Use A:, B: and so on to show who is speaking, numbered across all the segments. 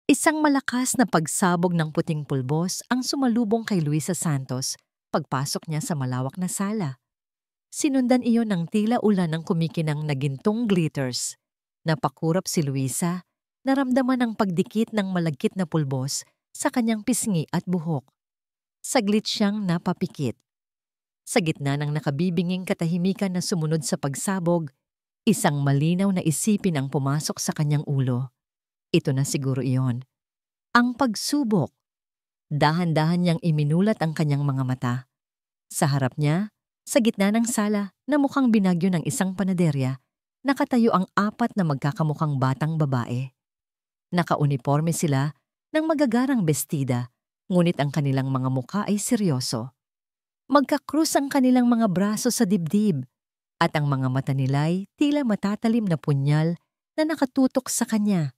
A: Isang malakas na pagsabog ng puting pulbos ang sumalubong kay Luisa Santos pagpasok niya sa malawak na sala. Sinundan iyon ng tila ulan ng kumikinang na gintong glitters. Napakurap si Luisa, naramdaman ang pagdikit ng malagkit na pulbos sa kanyang pisngi at buhok. Saglit siyang napapikit. Sa gitna ng nakabibinging katahimikan na sumunod sa pagsabog, isang malinaw na isipin ang pumasok sa kanyang ulo. Ito na siguro iyon. Ang pagsubok. Dahan-dahan niyang iminulat ang kanyang mga mata. Sa harap niya, sa gitna ng sala na mukhang binagyo ng isang panaderya, nakatayo ang apat na magkakamukhang batang babae. Nakauniforme sila ng magagarang bestida, ngunit ang kanilang mga mukha ay seryoso. Magkakrus ang kanilang mga braso sa dibdib, at ang mga mata nila'y tila matatalim na punyal na nakatutok sa kanya.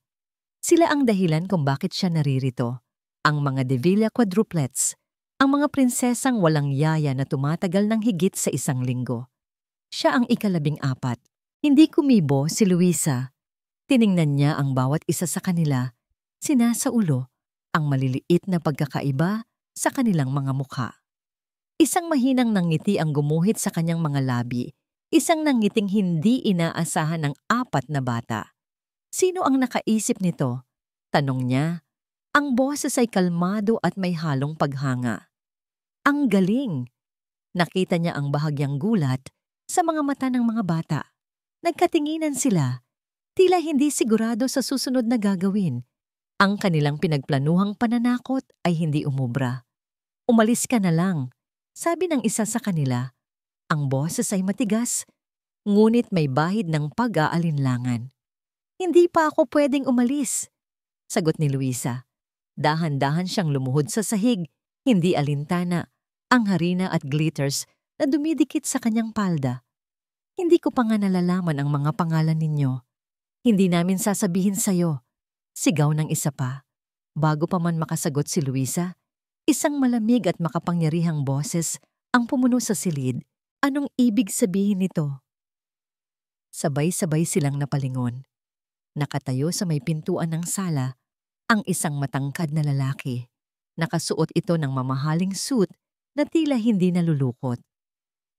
A: Sila ang dahilan kung bakit siya naririto. Ang mga De Villa quadruplets, ang mga prinsesang walang yaya na tumatagal ng higit sa 1 linggo. Siya ang ika-14. Hindi kumibo si Luisa. Tiningnan niya ang bawat isa sa kanila, sinasaulo ang maliliit na pagkakaiba sa kanilang mga mukha. Isang mahinang nangiti ang gumuhit sa kanyang mga labi, isang nangiting hindi inaasahan ng 4 na bata. Sino ang nakaisip nito? Tanong niya. Ang boses ay kalmado at may halong paghanga. Ang galing! Nakita niya ang bahagyang gulat sa mga mata ng mga bata. Nagkatinginan sila, tila hindi sigurado sa susunod na gagawin. Ang kanilang pinagplanuhang pananakot ay hindi umubra. Umalis ka na lang, sabi ng isa sa kanila. Ang boses ay matigas, ngunit may bahid ng pag-aalinlangan. Hindi pa ako pwedeng umalis, sagot ni Luisa. Dahan-dahan siyang lumuhod sa sahig, hindi alintana, ang harina at glitters na dumidikit sa kanyang palda. Hindi ko pa nga nalalaman ang mga pangalan ninyo. Hindi namin sasabihin sa'yo. Sigaw ng isa pa. Bago pa man makasagot si Luisa, isang malamig at makapangyarihang boses ang pumuno sa silid. Anong ibig sabihin nito? Sabay-sabay silang napalingon. Nakatayo sa may pintuan ng sala ang isang matangkad na lalaki. Nakasuot ito ng mamahaling suit na tila hindi nalulukot.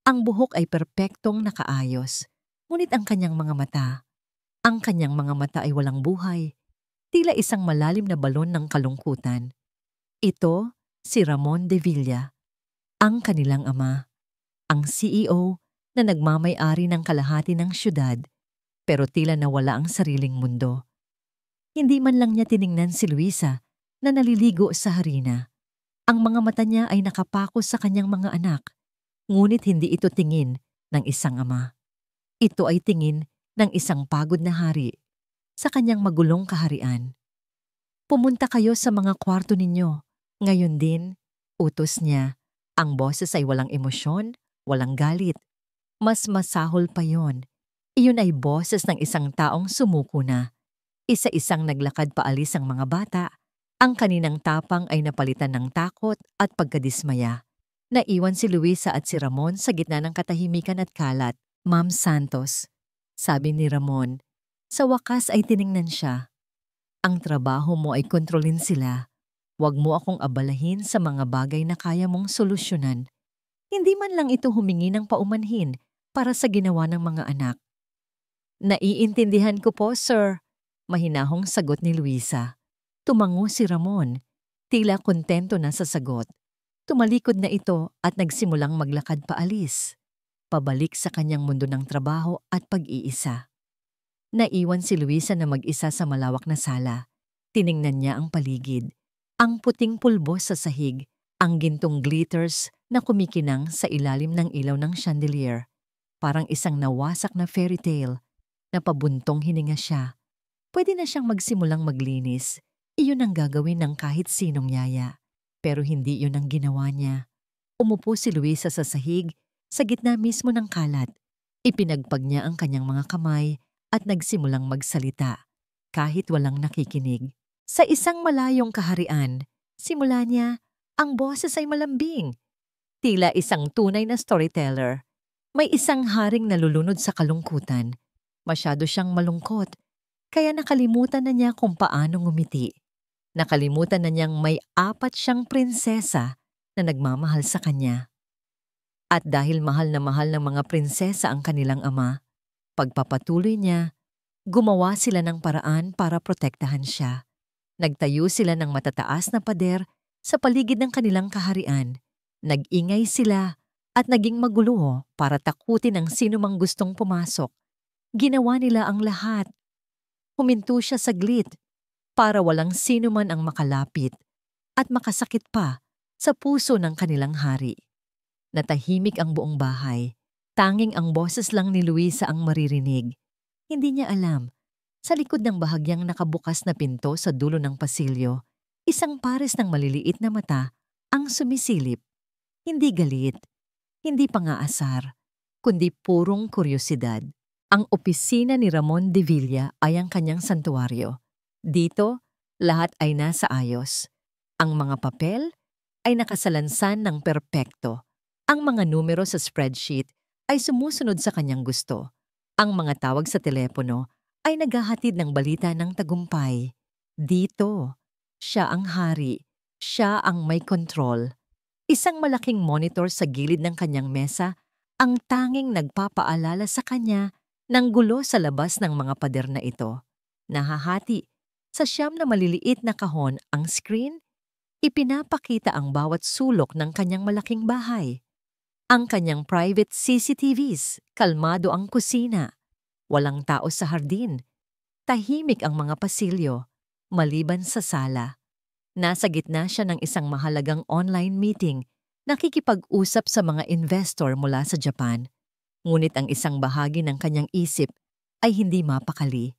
A: Ang buhok ay perpektong nakaayos, ngunit ang kanyang mga mata ay walang buhay, tila isang malalim na balon ng kalungkutan. Ito si Ramon de Villa, ang kanilang ama, ang CEO na nagmamay-ari ng kalahati ng syudad, pero tila nawala ang sariling mundo. Hindi man lang niya tiningnan si Luisa na naliligo sa harina. Ang mga mata niya ay nakapako sa kanyang mga anak, ngunit hindi ito tingin ng isang ama. Ito ay tingin ng isang pagod na hari sa kanyang magulong kaharian. Pumunta kayo sa mga kwarto ninyo. Ngayon din, utos niya. Ang boses ay walang emosyon, walang galit. Mas masahol pa yon. Iyon ay boses ng isang taong sumuko na. Isa-isang naglakad paalis ang mga bata. Ang kaninang tapang ay napalitan ng takot at pagkadismaya. Naiwan si Luisa at si Ramon sa gitna ng katahimikan at kalat. Ma'am Santos, sabi ni Ramon. Sa wakas ay tiningnan siya. Ang trabaho mo ay kontrolin sila. Huwag mo akong abalahin sa mga bagay na kaya mong solusyonan. Hindi man lang ito humingi ng paumanhin para sa ginawa ng mga anak. Naiintindihan ko po, sir. Mahinahong sagot ni Luisa. Tumango si Ramon. Tila kontento na sa sagot. Tumalikod na ito at nagsimulang maglakad paalis. Pabalik sa kanyang mundo ng trabaho at pag-iisa. Naiwan si Luisa na mag-isa sa malawak na sala. Tiningnan niya ang paligid. Ang puting pulbos sa sahig, ang gintong glitters na kumikinang sa ilalim ng ilaw ng chandelier. Parang isang nawasak na fairy tale. Napabuntong hininga siya. Pwede na siyang magsimulang maglinis. Iyon ang gagawin ng kahit sinong yaya. Pero hindi iyon ang ginawa niya. Umupo si Luisa sa sahig, sa gitna mismo ng kalat. Ipinagpag niya ang kanyang mga kamay at nagsimulang magsalita, kahit walang nakikinig. Sa isang malayong kaharian, simula niya, ang boses ay malambing. Tila isang tunay na storyteller. May isang haring nalulunod sa kalungkutan. Masyado siyang malungkot, kaya nakalimutan na niya kung paano ngumiti. Nakalimutan na niyang may 4 siyang prinsesa na nagmamahal sa kanya. At dahil mahal ng mga prinsesa ang kanilang ama, pagpapatuloy niya, gumawa sila ng paraan para protektahan siya. Nagtayo sila ng matataas na pader sa paligid ng kanilang kaharian. Nag-ingay sila at naging magulo para takutin ang sino mang gustong pumasok. Ginawa nila ang lahat. Huminto siya saglit para walang sino man ang makalapit at makasakit pa sa puso ng kanilang hari. Natahimik ang buong bahay. Tanging ang boses lang ni Luisa ang maririnig. Hindi niya alam. Sa likod ng bahagyang nakabukas na pinto sa dulo ng pasilyo, isang pares ng maliliit na mata ang sumisilip. Hindi galit, hindi pangaasar, kundi purong kuryosidad. Ang opisina ni Ramon de Villa ay ang kanyang santuaryo. Dito, lahat ay nasa ayos. Ang mga papel ay nakasalansan ng perpekto. Ang mga numero sa spreadsheet ay sumusunod sa kanyang gusto. Ang mga tawag sa telepono ay naghahatid ng balita ng tagumpay. Dito, siya ang hari. Siya ang may kontrol. Isang malaking monitor sa gilid ng kanyang mesa ang tanging nagpapaalala sa kanya ng gulo sa labas ng mga pader na ito. Nahahati sa 9 na maliliit na kahon ang screen, ipinapakita ang bawat sulok ng kanyang malaking bahay. Ang kanyang private CCTVs, kalmado ang kusina. Walang tao sa hardin. Tahimik ang mga pasilyo, maliban sa sala. Nasa gitna siya ng isang mahalagang online meeting, nakikipag-usap sa mga investor mula sa Japan. Ngunit ang isang bahagi ng kanyang isip ay hindi mapakali.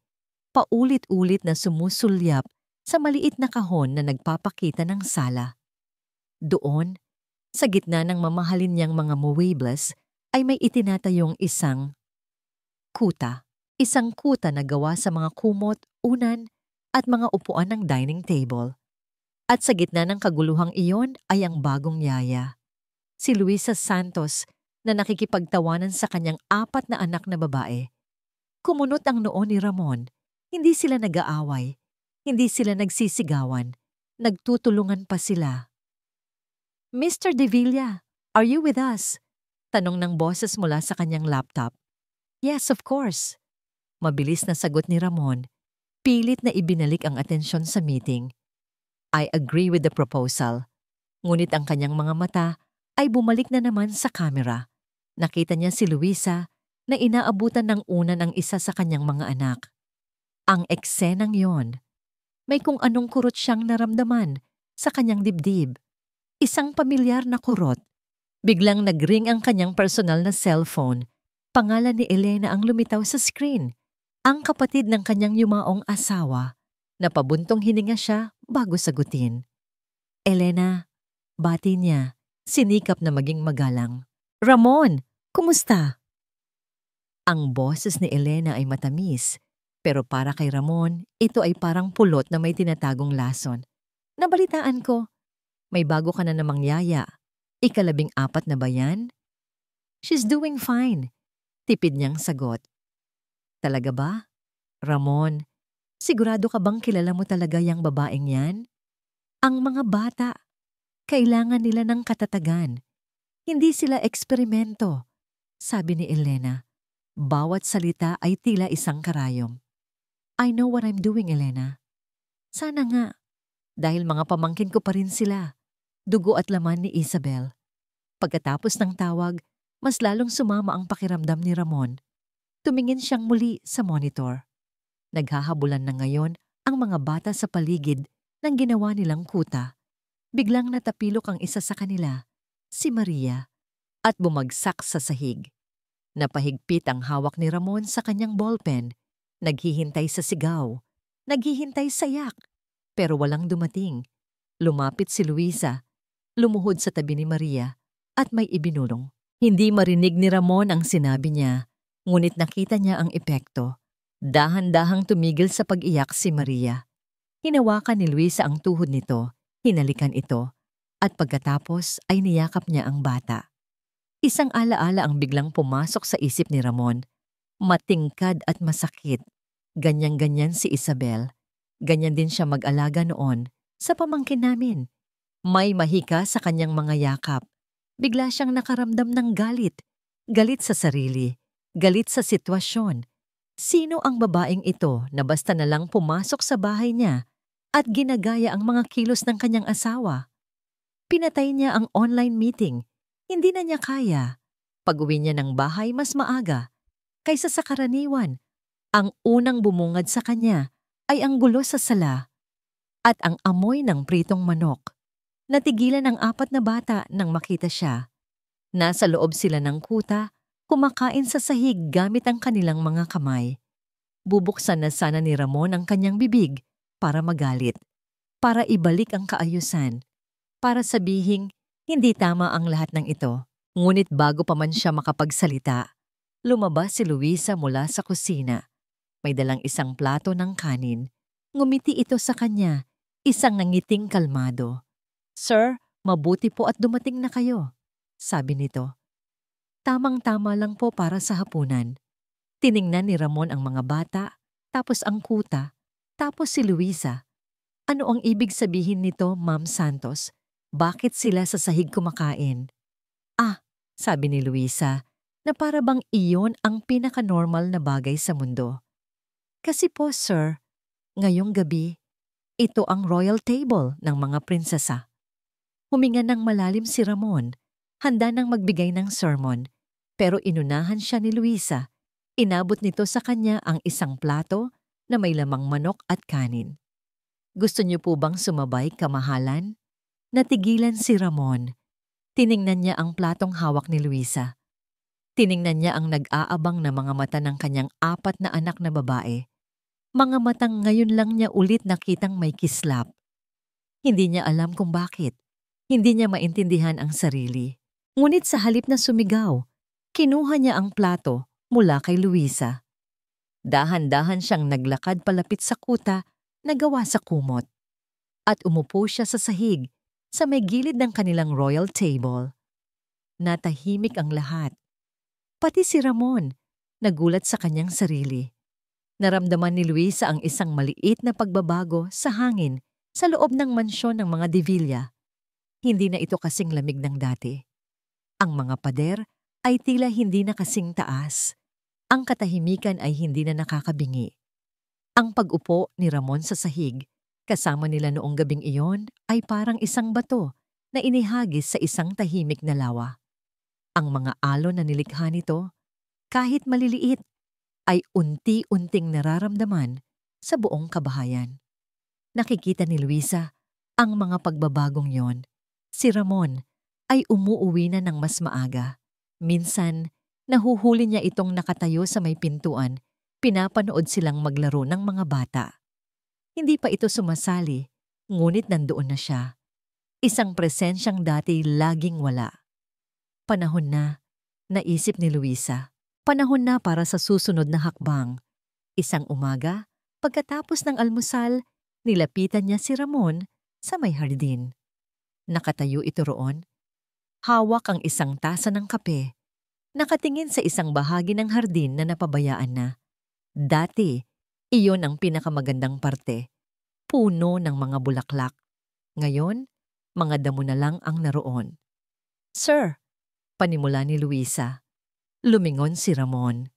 A: Paulit-ulit na sumusulyap sa maliit na kahon na nagpapakita ng sala. Doon, sa gitna ng mamahalin niyang mga muebles, ay may itinatayong isang kuta. Isang kuta na gawa sa mga kumot, unan, at mga upuan ng dining table. At sa gitna ng kaguluhang iyon ay ang bagong yaya. Si Luisa Santos na nakikipagtawanan sa kanyang 4 na anak na babae. Kumunot ang noo ni Ramon. Hindi sila nag-aaway. Hindi sila nagsisigawan. Nagtutulungan pa sila. Mr. De Villa, are you with us? Tanong ng boses mula sa kanyang laptop. Yes, of course. Mabilis na sagot ni Ramon. Pilit na ibinalik ang atensyon sa meeting. I agree with the proposal. Ngunit ang kanyang mga mata ay bumalik na naman sa kamera. Nakita niya si Luisa na inaabutan ng unan ang isa sa kanyang mga anak. Ang eksenang yon, may kung anong kurot siyang naramdaman sa kanyang dibdib. Isang pamilyar na kurot. Biglang nagring ang kanyang personal na cellphone. Pangalan ni Elena ang lumitaw sa screen. Ang kapatid ng kanyang yumaong asawa. Napabuntong hininga siya bago sagutin. Elena, bati niya, sinikap na maging magalang. Ramon, kumusta? Ang boses ni Elena ay matamis, pero para kay Ramon, ito ay parang pulot na may tinatagong lason. Nabalitaan ko, may bago ka na namang yaya. 14 na ba yan? She's doing fine. Tipid niyang sagot. Talaga ba? Ramon, sigurado ka bang kilala mo talaga yung babaeng yan? Ang mga bata, kailangan nila ng katatagan. Hindi sila eksperimento, sabi ni Elena. Bawat salita ay tila isang karayom. I know what I'm doing, Elena. Sana nga, dahil mga pamangkin ko pa rin sila. Dugo at laman ni Isabel. Pagkatapos ng tawag, mas lalong sumama ang pakiramdam ni Ramon. Tumingin siyang muli sa monitor. Naghahabulan na ngayon ang mga bata sa paligid ng ginawa nilang kuta. Biglang natapilok ang isa sa kanila, si Maria, at bumagsak sa sahig. Napahigpit ang hawak ni Ramon sa kanyang ballpen. Naghihintay sa sigaw. Naghihintay sa yak. Pero walang dumating. Lumapit si Luisa. Lumuhod sa tabi ni Maria at may ibinulong. Hindi marinig ni Ramon ang sinabi niya, ngunit nakita niya ang epekto. Dahan-dahang tumigil sa pag-iyak si Maria. Hinawakan ni Luisa ang tuhod nito, hinalikan ito, at pagkatapos ay niyakap niya ang bata. Isang alaala ang biglang pumasok sa isip ni Ramon. Matingkad at masakit. Ganyan-ganyan si Isabel. Ganyan din siya mag-alaga noon Sa pamangkin namin, may mahika sa kanyang mga yakap. Bigla siyang nakaramdam ng galit. Galit sa sarili. Galit sa sitwasyon. Sino ang babaeng ito na basta na lang pumasok sa bahay niya at ginagaya ang mga kilos ng kanyang asawa? Pinatay niya ang online meeting. Hindi na niya kaya. Pag-uwi niya ng bahay mas maaga. Kaysa sa karaniwan, ang unang bumungad sa kanya ay ang gulo sa sala at ang amoy ng pritong manok. Natigilan ang 4 na bata nang makita siya. Nasa loob sila ng kuta, kumakain sa sahig gamit ang kanilang mga kamay. Bubuksan na sana ni Ramon ang kanyang bibig para magalit, para ibalik ang kaayusan, para sabihing hindi tama ang lahat ng ito. Ngunit bago pa man siya makapagsalita, lumabas si Luisa mula sa kusina. May dalang isang plato ng kanin. Ngumiti ito sa kanya, isang nangiting kalmado. "Sir, mabuti po at dumating na kayo," sabi nito. Tamang-tama lang po para sa hapunan. Tiningnan ni Ramon ang mga bata, tapos ang kuta, tapos si Luisa. Ano ang ibig sabihin nito, Ma'am Santos? Bakit sila sa sahig kumakain? "Ah," sabi ni Luisa, na para bang iyon ang pinaka-normal na bagay sa mundo. "Kasi po, sir, ngayong gabi, ito ang royal table ng mga prinsesa." Huminga ng malalim si Ramon, handa nang magbigay ng sermon, pero inunahan siya ni Luisa. Inabot nito sa kanya ang isang plato na may lamang manok at kanin. "Gusto niyo po bang sumabay, kamahalan?" Natigilan si Ramon. Tiningnan niya ang platong hawak ni Luisa. Tiningnan niya ang nag-aabang na mga mata ng kanyang 4 na anak na babae. Mga matang ngayon lang niya ulit nakitang may kislap. Hindi niya alam kung bakit. Hindi niya maintindihan ang sarili. Ngunit sa halip na sumigaw, kinuha niya ang plato mula kay Luisa. Dahan-dahan siyang naglakad palapit sa kuta na gawa sa kumot. At umupo siya sa sahig sa may gilid ng kanilang royal table. Natahimik ang lahat. Pati si Ramon, nagulat sa kanyang sarili. Naramdaman ni Luisa ang isang maliit na pagbabago sa hangin sa loob ng mansyon ng mga De Villa. Hindi na ito kasing lamig ng dati. Ang mga pader ay tila hindi na kasing taas. Ang katahimikan ay hindi na nakakabingi. Ang pag-upo ni Ramon sa sahig, kasama nila noong gabing iyon, ay parang isang bato na inihagis sa isang tahimik na lawa. Ang mga alon na nilikha nito, kahit maliliit, ay unti-unting nararamdaman sa buong kabahayan. Nakikita ni Luisa ang mga pagbabagong yon. Si Ramon ay umuuwi na ng mas maaga. Minsan, nahuhuli niya itong nakatayo sa may pintuan, pinapanood silang maglaro ng mga bata. Hindi pa ito sumasali, ngunit nandoon na siya. Isang presensyang dati laging wala. Panahon na, naisip ni Luisa. Panahon na para sa susunod na hakbang. Isang umaga, pagkatapos ng almusal, nilapitan niya si Ramon sa may hardin. Nakatayo ito roon. Hawak ang isang tasa ng kape. Nakatingin sa isang bahagi ng hardin na napabayaan na. Dati, iyon ang pinakamagandang parte. Puno ng mga bulaklak. Ngayon, mga damo na lang ang naroon. "Sir," panimula ni Luisa. Lumingon si Ramon.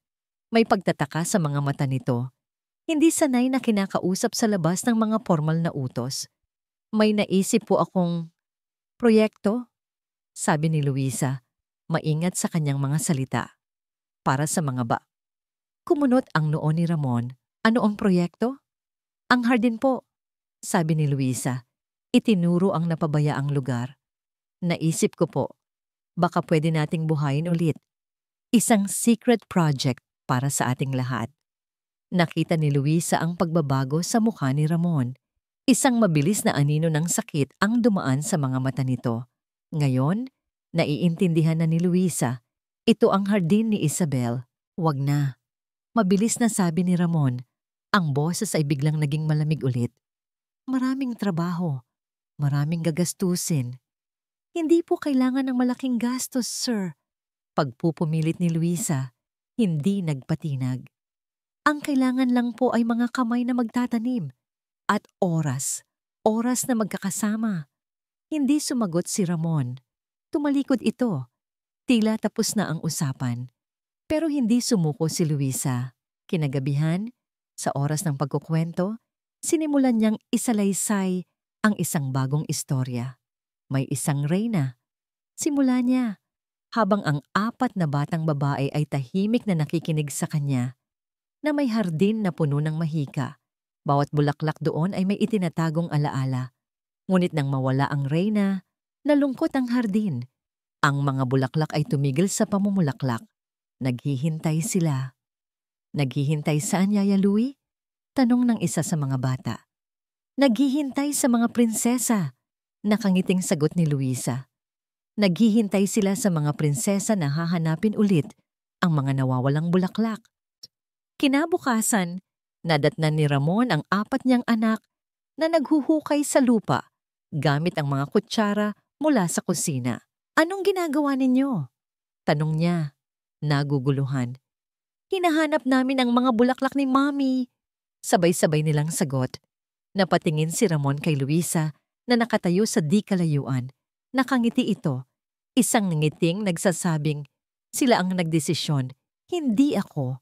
A: May pagtataka sa mga mata nito. Hindi sanay na kinakausap sa labas ng mga formal na utos. "May naisip po akong proyekto," sabi ni Luisa, maingat sa kanyang mga salita. "Para sa mga ba?" Kumunot ang noo ni Ramon. "Ano ang proyekto?" "Ang hardin po," sabi ni Luisa. Itinuro ang napabayaang lugar. "Naisip ko po, baka pwede nating buhayin ulit. Isang secret project para sa ating lahat." Nakita ni Luisa ang pagbabago sa mukha ni Ramon. Isang mabilis na anino ng sakit ang dumaan sa mga mata nito. Ngayon, naiintindihan na ni Luisa. Ito ang hardin ni Isabel. "Wag na." Mabilis na sabi ni Ramon. Ang boses ay biglang naging malamig ulit. "Maraming trabaho. Maraming gagastusin." "Hindi po kailangan ng malaking gastos, sir." Pagpupumilit ni Luisa, hindi nagpatinag. "Ang kailangan lang po ay mga kamay na magtatanim at oras. oras na magkakasama. Hindi sumagot si Ramon. Tumalikod ito. Tila tapos na ang usapan. Pero hindi sumuko si Luisa. Kinagabihan, sa oras ng pagkukwento, sinimulan niyang isalaysay ang isang bagong istorya. May isang reyna. Simula niya, habang ang 4 na batang babae ay tahimik na nakikinig sa kanya, na may hardin na puno ng mahika. Bawat bulaklak doon ay may itinatagong alaala. Ngunit nang mawala ang reyna, nalungkot ang hardin. Ang mga bulaklak ay tumigil sa pamumulaklak. Naghihintay sila. Naghihintay saan, Yaya Louie? Tanong ng isa sa mga bata. Naghihintay sa mga prinsesa. Nakangiting sagot ni Luisa. Naghihintay sila sa mga prinsesa na hahanapin ulit ang mga nawawalang bulaklak. Kinabukasan, nadatnan ni Ramon ang 4 niyang anak na naghuhukay sa lupa gamit ang mga kutsara mula sa kusina. Anong ginagawa ninyo? Tanong niya, naguguluhan. Hinahanap namin ang mga bulaklak ni Mommy. Sabay-sabay nilang sagot. Napatingin si Ramon kay Luisa na nakatayo sa di kalayuan. Nakangiti ito. Isang ngiting nagsasabing, sila ang nagdesisyon, hindi ako.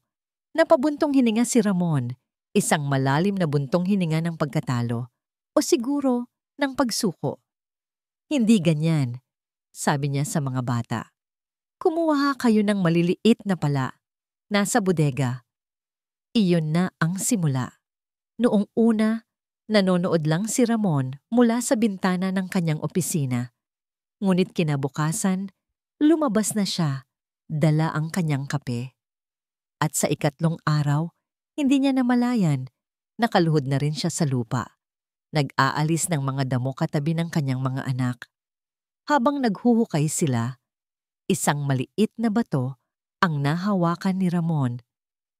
A: Napabuntong hininga si Ramon, isang malalim na buntong hininga ng pagkatalo. O siguro, ng pagsuko. Hindi ganyan, sabi niya sa mga bata. Kumuha kayo ng maliliit na pala. Nasa bodega. Iyon na ang simula. Noong una, nanonood lang si Ramon mula sa bintana ng kanyang opisina. Ngunit kinabukasan, lumabas na siya, dala ang kanyang kape. At sa ikatlong araw, hindi niya namalayan, nakaluhod na rin siya sa lupa. Nag-aalis ng mga damo katabi ng kanyang mga anak. Habang naghuhukay sila, isang maliit na bato ang nahawakan ni Ramon.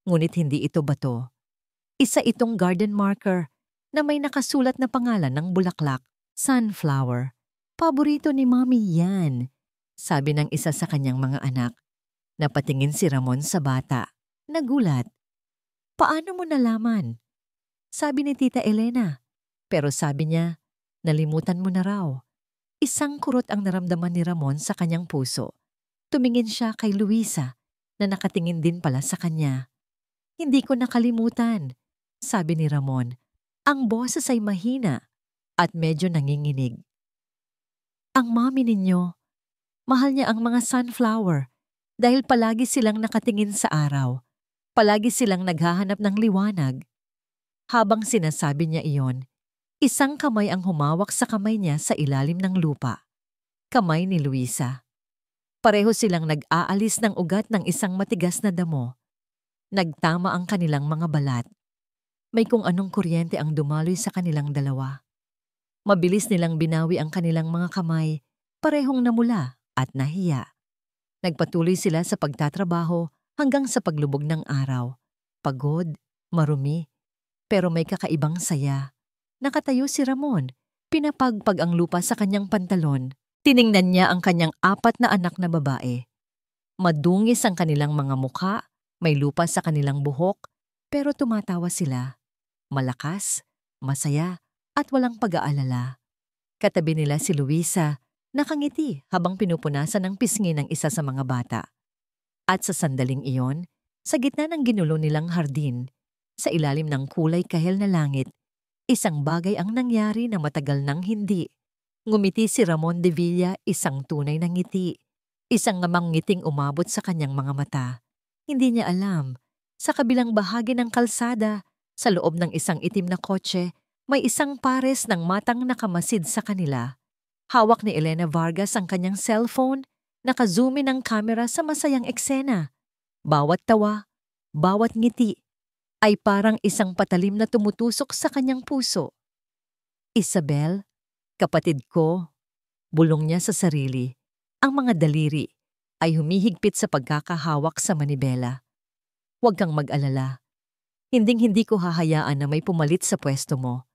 A: Ngunit hindi ito bato. Isa itong garden marker na may nakasulat na pangalan ng bulaklak, sunflower. Paborito ni Mommy yan, sabi ng isa sa kanyang mga anak. Napatingin si Ramon sa bata. Nagulat. Paano mo nalaman? Sabi ni Tita Elena. Pero sabi niya, nalimutan mo na raw. Isang kurot ang naramdaman ni Ramon sa kanyang puso. Tumingin siya kay Luisa na nakatingin din pala sa kanya. Hindi ko nakalimutan, sabi ni Ramon. Ang boses ay mahina at medyo nanginginig. Ang mommy ninyo, mahal niya ang mga sunflower dahil palagi silang nakatingin sa araw. Palagi silang naghahanap ng liwanag. Habang sinasabi niya iyon, isang kamay ang humawak sa kamay niya sa ilalim ng lupa. Kamay ni Luisa. Pareho silang nag-aalis ng ugat ng isang matigas na damo. Nagtama ang kanilang mga balat. May kung anong kuryente ang dumaloy sa kanilang dalawa. Mabilis nilang binawi ang kanilang mga kamay, parehong namula at nahiya. Nagpatuloy sila sa pagtatrabaho hanggang sa paglubog ng araw. Pagod, marumi, pero may kakaibang saya. Nakatayo si Ramon, pinapagpag ang lupa sa kanyang pantalon. Tiningnan niya ang kanyang 4 na anak na babae. Madungis ang kanilang mga mukha, may lupa sa kanilang buhok, pero tumatawa sila. Malakas, masaya, at walang pag-aalala. Katabi nila si Luisa, nakangiti habang pinupunasan ng pisngi ng isa sa mga bata. At sa sandaling iyon, sa gitna ng ginulo nilang hardin, sa ilalim ng kulay kahel na langit, isang bagay ang nangyari na matagal nang hindi. Ngumiti si Ramon de Villa, isang tunay na ngiti. Isang ngamang ngiting umabot sa kanyang mga mata. Hindi niya alam, sa kabilang bahagi ng kalsada, sa loob ng isang itim na kotse, may isang pares ng matang nakamasid sa kanila. Hawak ni Elena Vargas ang kanyang cellphone, nakazoom in ang kamera sa masayang eksena. Bawat tawa, bawat ngiti, ay parang isang patalim na tumutusok sa kanyang puso. Isabel, kapatid ko, bulong niya sa sarili. Ang mga daliri ay humihigpit sa pagkakahawak sa manibela. Huwag kang mag-alala. Hinding-hindi ko hahayaan na may pumalit sa pwesto mo.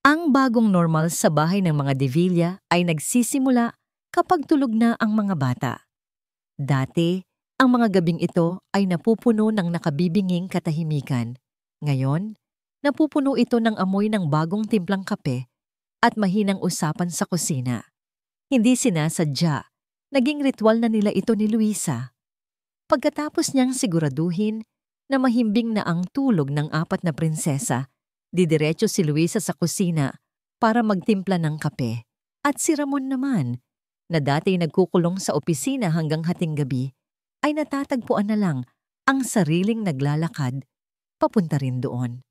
A: Ang bagong normal sa bahay ng mga De Villa ay nagsisimula kapag tulog na ang mga bata. Dati, ang mga gabing ito ay napupuno ng nakabibinging katahimikan. Ngayon, napupuno ito ng amoy ng bagong timplang kape at mahinang usapan sa kusina. Hindi sinasadya, naging ritual na nila ito ni Luisa. Pagkatapos niyang siguraduhin na mahimbing na ang tulog ng 4 na prinsesa, didiretso si Luisa sa kusina para magtimpla ng kape. At si Ramon naman, na dati nagkukulong sa opisina hanggang hating gabi, ay natatagpuan na lang ang sariling naglalakad papunta rin doon.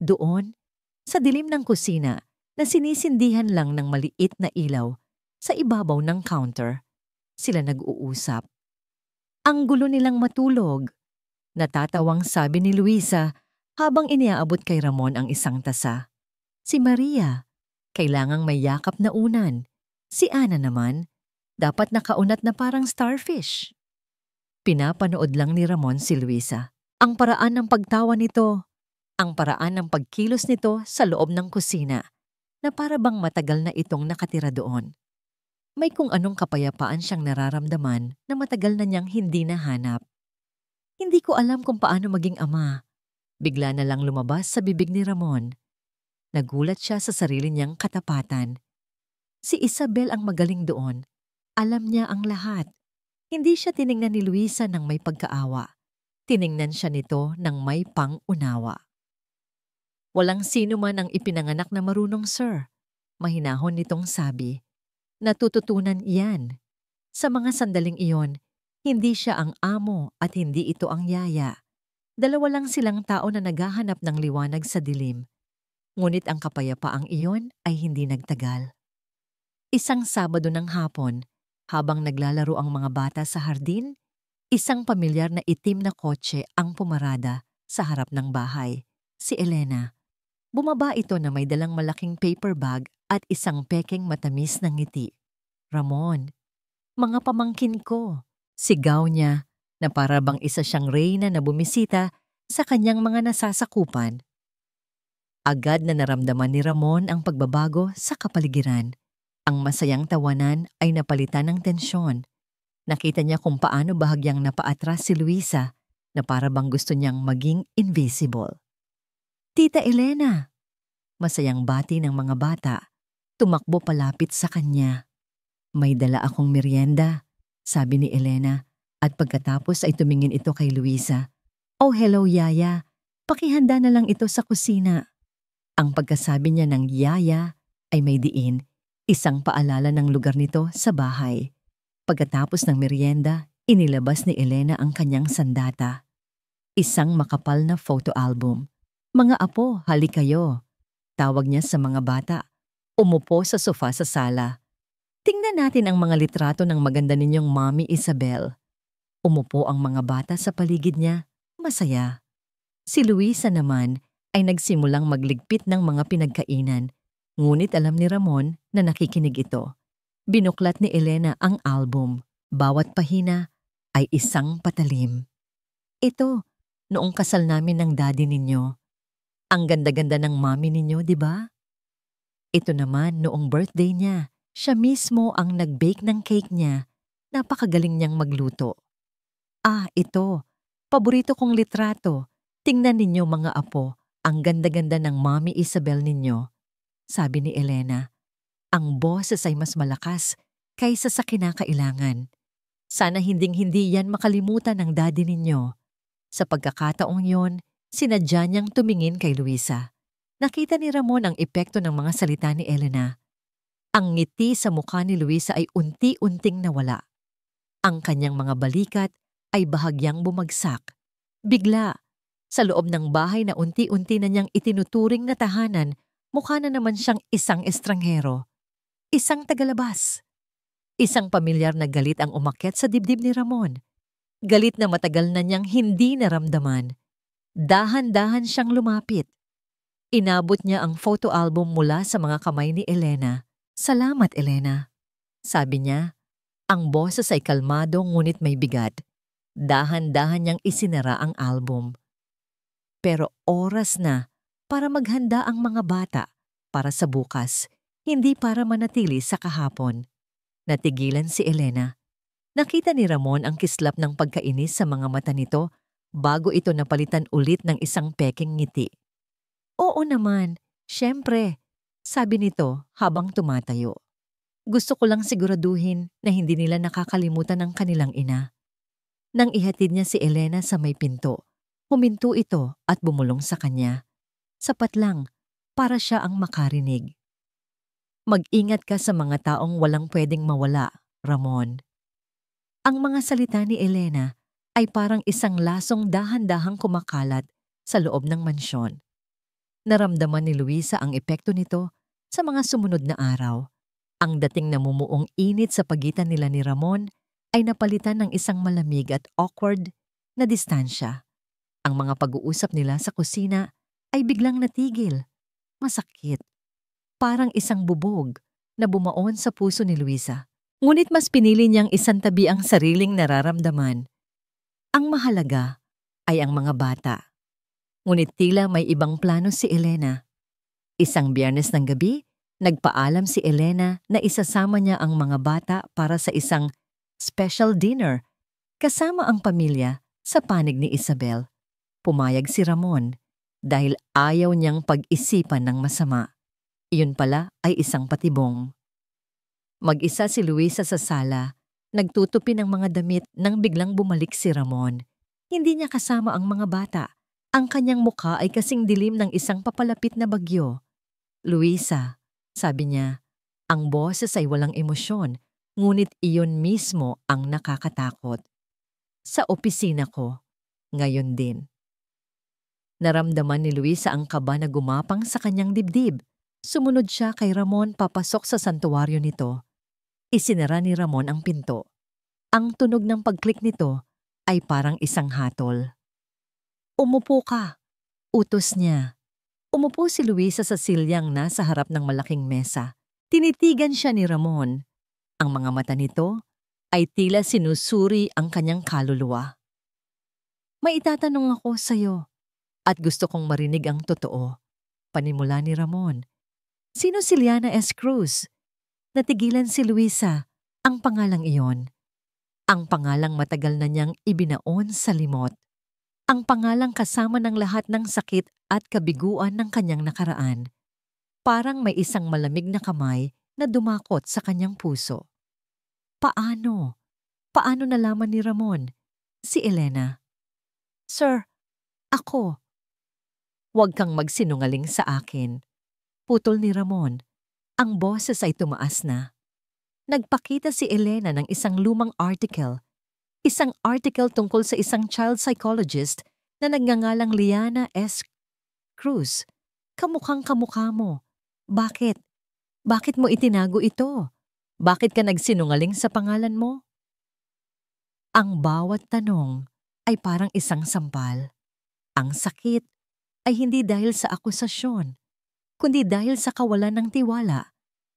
A: Doon, sa dilim ng kusina na sinisindihan lang ng maliit na ilaw sa ibabaw ng counter, sila nag-uusap. Ang gulo nilang matulog. Natatawang sabi ni Luisa habang iniaabot kay Ramon ang isang tasa. Si Maria, kailangang may yakap na unan. Si Ana naman, dapat nakaunat na parang starfish. Pinapanood lang ni Ramon si Luisa. Ang paraan ng pagtawa nito, ang paraan ng pagkilos nito sa loob ng kusina, na para bang matagal na itong nakatira doon. May kung anong kapayapaan siyang nararamdaman na matagal na niyang hindi nahanap. Hindi ko alam kung paano maging ama. Bigla na lang lumabas sa bibig ni Ramon. Nagulat siya sa sarili niyang katapatan. Si Isabel ang magaling doon. Alam niya ang lahat. Hindi siya tiningnan ni Luisa ng may pagkaawa. Tiningnan siya nito ng may pang-unawa. Walang sino man ang ipinanganak na marunong, sir. Mahinahon nitong sabi. Natututunan iyan. Sa mga sandaling iyon, hindi siya ang amo at hindi ito ang yaya. Dalawa lang silang tao na naghahanap ng liwanag sa dilim. Ngunit ang kapayapaang iyon ay hindi nagtagal. Isang Sabado ng hapon, habang naglalaro ang mga bata sa hardin, isang pamilyar na itim na kotse ang pumarada sa harap ng bahay. Si Elena. Bumaba ito na may dalang malaking paper bag at isang pekeng matamis ng ngiti. Ramon, mga pamangkin ko. Sigaw niya na para bang isa siyang reyna na bumisita sa kanyang mga nasasakupan. Agad na naramdaman ni Ramon ang pagbabago sa kapaligiran. Ang masayang tawanan ay napalitan ng tensyon. Nakita niya kung paano bahagyang napaatras si Luisa na para bang gusto niyang maging invisible. Tita Elena! Masayang bati ng mga bata. Tumakbo palapit sa kanya. May dala akong merienda, sabi ni Elena, at pagkatapos ay tumingin ito kay Luisa. Oh, hello Yaya. Pakihanda na lang ito sa kusina. Ang pagkasabi niya ng Yaya ay may diin, isang paalala ng lugar nito sa bahay. Pagkatapos ng merienda, inilabas ni Elena ang kanyang sandata. Isang makapal na photo album. Mga apo, halik kayo. Tawag niya sa mga bata. Umupo sa sofa sa sala. Tingnan natin ang mga litrato ng maganda ninyong Mommy Isabel. Umupo ang mga bata sa paligid niya. Masaya. Si Luisa naman ay nagsimulang magligpit ng mga pinagkainan. Ngunit alam ni Ramon na nakikinig ito. Binuklat ni Elena ang album. Bawat pahina ay isang patalim. Ito, noong kasal namin ng daddy ninyo. Ang ganda-ganda ng mommy ninyo, di ba? Ito naman noong birthday niya. Siya mismo ang nag-bake ng cake niya. Napakagaling niyang magluto. Ah, ito. Paborito kong litrato. Tingnan ninyo mga apo. Ang ganda-ganda ng Mommy Isabel ninyo. Sabi ni Elena. Ang boses ay mas malakas kaysa sa kinakailangan. Sana hinding-hindi yan makalimutan ng daddy ninyo. Sa pagkakataong yon, sinadya niyang tumingin kay Luisa. Nakita ni Ramon ang epekto ng mga salita ni Elena. Ang ngiti sa mukha ni Luisa ay unti-unting nawala. Ang kanyang mga balikat ay bahagyang bumagsak. Bigla, sa loob ng bahay na unti-unti na niyang itinuturing na tahanan, mukha na naman siyang isang estranghero. Isang tagalabas. Isang pamilyar na galit ang umakyat sa dibdib ni Ramon. Galit na matagal na niyang hindi naramdaman. Dahan-dahan siyang lumapit. Inabot niya ang photo album mula sa mga kamay ni Elena. Salamat, Elena. Sabi niya, ang boses ay kalmado ngunit may bigat. Dahan-dahan niyang isinara ang album. Pero oras na para maghanda ang mga bata para sa bukas, hindi para manatili sa kahapon. Natigilan si Elena. Nakita ni Ramon ang kislap ng pagkainis sa mga mata nito bago ito napalitan ulit ng isang peking ngiti. Oo naman, syempre. Sabi nito habang tumatayo. Gusto ko lang siguraduhin na hindi nila nakakalimutan ng kanilang ina. Nang ihatid niya si Elena sa may pinto, huminto ito at bumulong sa kanya. Sapat lang para siya ang makarinig. Mag-ingat ka sa mga taong walang pwedeng mawala, Ramon. Ang mga salita ni Elena ay parang isang lasong dahan-dahang kumakalat sa loob ng mansyon. Naramdaman ni Luisa ang epekto nito sa mga sumunod na araw. Ang dating namumuong init sa pagitan nila ni Ramon ay napalitan ng isang malamig at awkward na distansya. Ang mga pag-uusap nila sa kusina ay biglang natigil. Masakit. Parang isang bubog na bumaon sa puso ni Luisa. Ngunit mas pinili niyang isantabi ang sariling nararamdaman. Ang mahalaga ay ang mga bata. Ngunit tila may ibang plano si Elena. Isang Biyernes ng gabi, nagpaalam si Elena na isasama niya ang mga bata para sa isang special dinner kasama ang pamilya sa panig ni Isabel. Pumayag si Ramon dahil ayaw niyang pag-isipan ng masama. Iyon pala ay isang patibong. Mag-isa si Luisa sa sala, nagtutupi ng mga damit nang biglang bumalik si Ramon. Hindi niya kasama ang mga bata. Ang kanyang mukha ay kasing dilim ng isang papalapit na bagyo. Luisa, sabi niya, ang boses ay walang emosyon, ngunit iyon mismo ang nakakatakot. Sa opisina ko, ngayon din. Naramdaman ni Luisa ang kaba na gumapang sa kanyang dibdib. Sumunod siya kay Ramon papasok sa santuwaryo nito. Isinara ni Ramon ang pinto. Ang tunog ng pagklik nito ay parang isang hatol. Umupo ka, utos niya. Umupo si Luisa sa silyang nasa harap ng malaking mesa. Tinitigan siya ni Ramon. Ang mga mata nito ay tila sinusuri ang kanyang kaluluwa. May itatanong ako sa'yo at gusto kong marinig ang totoo. Panimula ni Ramon. Sino si Liana S. Cruz? Natigilan si Luisa. Ang pangalang iyon. Ang pangalang matagal na niyang ibinaon sa limot. Ang pangalang kasama ng lahat ng sakit at kabiguan ng kanyang nakaraan. Parang may isang malamig na kamay na dumakot sa kanyang puso. Paano? Paano nalaman ni Ramon? Si Elena. Sir, ako. Huwag kang magsinungaling sa akin. Putol ni Ramon. Ang boses ay tumaas na. Nagpakita si Elena ng isang lumang article. Isang article tungkol sa isang child psychologist na nagngangalang Liana S. Cruz. Kamukhang-kamukha mo. Bakit? Bakit mo itinago ito? Bakit ka nagsinungaling sa pangalan mo? Ang bawat tanong ay parang isang sampal. Ang sakit ay hindi dahil sa akusasyon, kundi dahil sa kawalan ng tiwala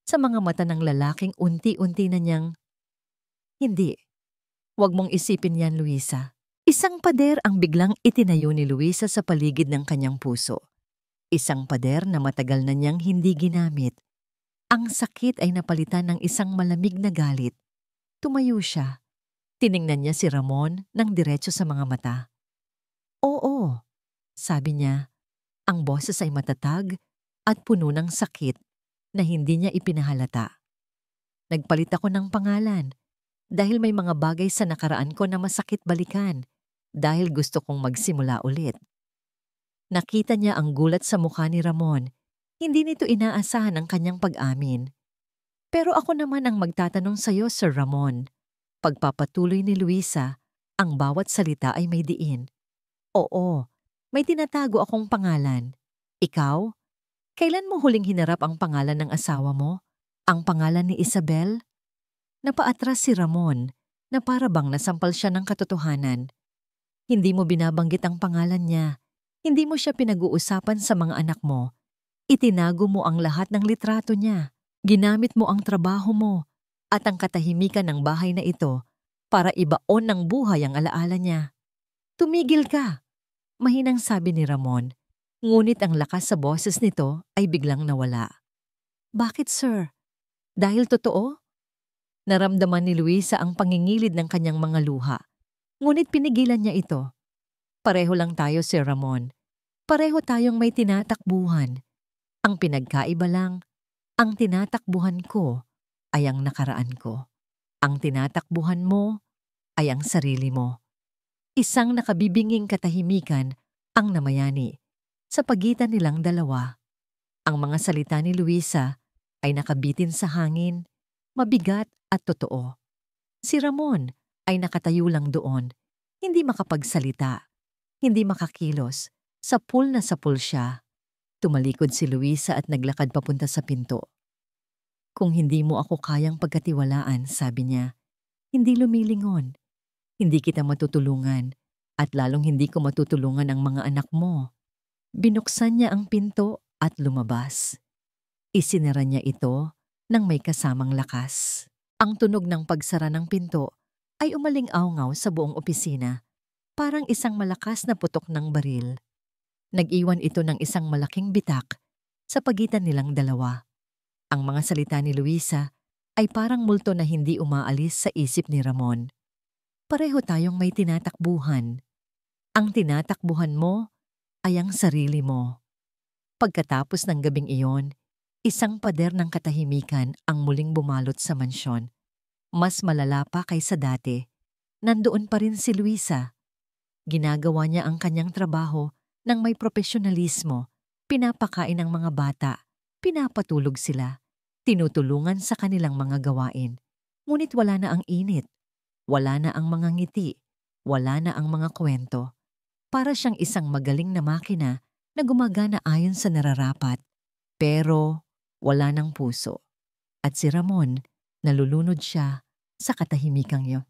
A: sa mga mata ng lalaking unti-unti na niyang, hindi. Huwag mong isipin yan, Luisa. Isang pader ang biglang itinayo ni Luisa sa paligid ng kanyang puso. Isang pader na matagal na niyang hindi ginamit. Ang sakit ay napalitan ng isang malamig na galit. Tumayo siya. Tiningnan niya si Ramon ng diretso sa mga mata. Oo, sabi niya. Ang boses ay matatag at puno ng sakit na hindi niya ipinahalata. Nagpalit ako ng pangalan dahil may mga bagay sa nakaraan ko na masakit balikan dahil gusto kong magsimula ulit. Nakita niya ang gulat sa mukha ni Ramon. Hindi nito inaasahan ang kanyang pag-amin. Pero ako naman ang magtatanong sa iyo, Sir Ramon. Pagpapatuloy ni Luisa, ang bawat salita ay may diin. Oo, may tinatago akong pangalan. Ikaw? Kailan mo huling hinarap ang pangalan ng asawa mo? Ang pangalan ni Isabel? Napaatras si Ramon na para bang nasampal siya ng katotohanan. Hindi mo binabanggit ang pangalan niya. Hindi mo siya pinag-uusapan sa mga anak mo. Itinago mo ang lahat ng litrato niya. Ginamit mo ang trabaho mo at ang katahimikan ng bahay na ito para ibaon ng buhay ang alaala niya. Tumigil ka, mahinang sabi ni Ramon. Ngunit ang lakas sa boses nito ay biglang nawala. Bakit, sir? Dahil totoo? Naramdaman ni Luisa ang pangingilid ng kanyang mga luha. Ngunit pinigilan niya ito. Pareho lang tayo, Sir Ramon. Pareho tayong may tinatakbuhan. Ang pinagkaiba lang, Ang tinatakbuhan ko ay ang nakaraan ko. Ang tinatakbuhan mo ay ang sarili mo. Isang nakabibinging katahimikan ang namayani sa pagitan nilang dalawa. Ang mga salita ni Luisa ay nakabitin sa hangin, mabigat at totoo. Si Ramon ay nakatayo lang doon, hindi makapagsalita, hindi makakilos. Sapul na sapul siya. Tumalikod si Luisa at naglakad papunta sa pinto. Kung hindi mo ako kayang pagkatiwalaan, sabi niya, hindi lumilingon. Hindi kita matutulungan at lalong hindi ko matutulungan ang mga anak mo. Binuksan niya ang pinto at lumabas. Isinara niya ito nang may kasamang lakas. Ang tunog ng pagsara ng pinto ay umaling-awngaw sa buong opisina, parang isang malakas na putok ng baril. Nag-iwan ito ng isang malaking bitak sa pagitan nilang dalawa. Ang mga salita ni Luisa ay parang multo na hindi umaalis sa isip ni Ramon. Pareho tayong may tinatakbuhan. Ang tinatakbuhan mo ay ang sarili mo. Pagkatapos ng gabing iyon, isang pader ng katahimikan ang muling bumalot sa mansyon. Mas malala pa kaysa dati. Nandoon pa rin si Luisa. Ginagawa niya ang kanyang trabaho ng may profesionalismo. Pinapakain ang mga bata, pinapatulog sila, tinutulungan sa kanilang mga gawain. Ngunit wala na ang init, wala na ang mga ngiti, wala na ang mga kwento. Para siyang isang magaling na makina na gumagana ayon sa nararapat, pero wala ng puso. At si Ramon, nalulunod siya sa katahimikang iyon.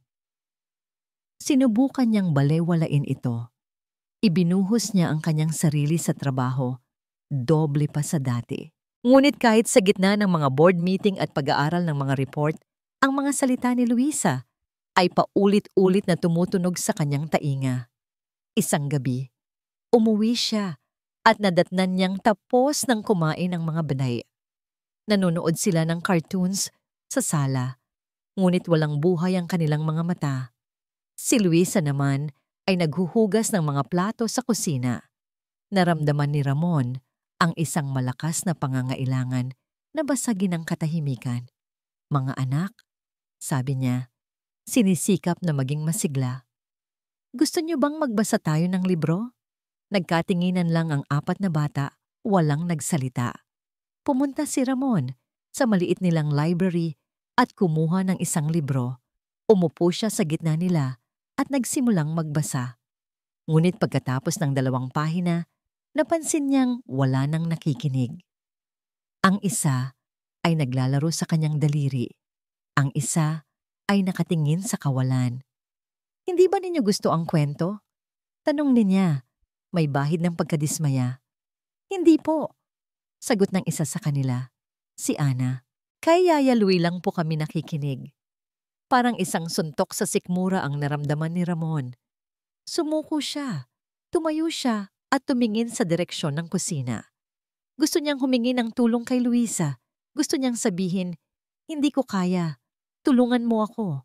A: Sinubukan niyang balewalain ito. Ibinuhos niya ang kanyang sarili sa trabaho, doble pa sa dati. Ngunit kahit sa gitna ng mga board meeting at pag-aaral ng mga report, ang mga salita ni Luisa ay paulit-ulit na tumutunog sa kanyang tainga. Isang gabi, umuwi siya at nadatnan niyang tapos ng kumain ng mga banay. Nanonood sila ng cartoons sa sala, ngunit walang buhay ang kanilang mga mata. Si Luisa naman ay naghuhugas ng mga plato sa kusina. Naramdaman ni Ramon ang isang malakas na pangangailangan na basagin ang katahimikan. Mga anak, sabi niya, sinisikap na maging masigla. Gusto niyo bang magbasa tayo ng libro? Nagkatinginan lang ang 4 na bata, walang nagsalita. Pumunta si Ramon sa maliit nilang library at kumuha ng isang libro. Umupo siya sa gitna nila at nagsimulang magbasa. Ngunit pagkatapos ng 2 pahina, napansin niyang wala nang nakikinig. Ang isa ay naglalaro sa kanyang daliri. Ang isa ay nakatingin sa kawalan. Hindi ba ninyo gusto ang kwento? Tanong niya, may bahid ng pagkadismaya. Hindi po, sagot ng isa sa kanila, si Ana. Kay Yaya Louie lang po kami nakikinig. Parang isang suntok sa sikmura ang naramdaman ni Ramon. Sumuko siya, tumayo siya at tumingin sa direksyon ng kusina. Gusto niyang humingi ng tulong kay Luisa. Gusto niyang sabihin, hindi ko kaya, tulungan mo ako.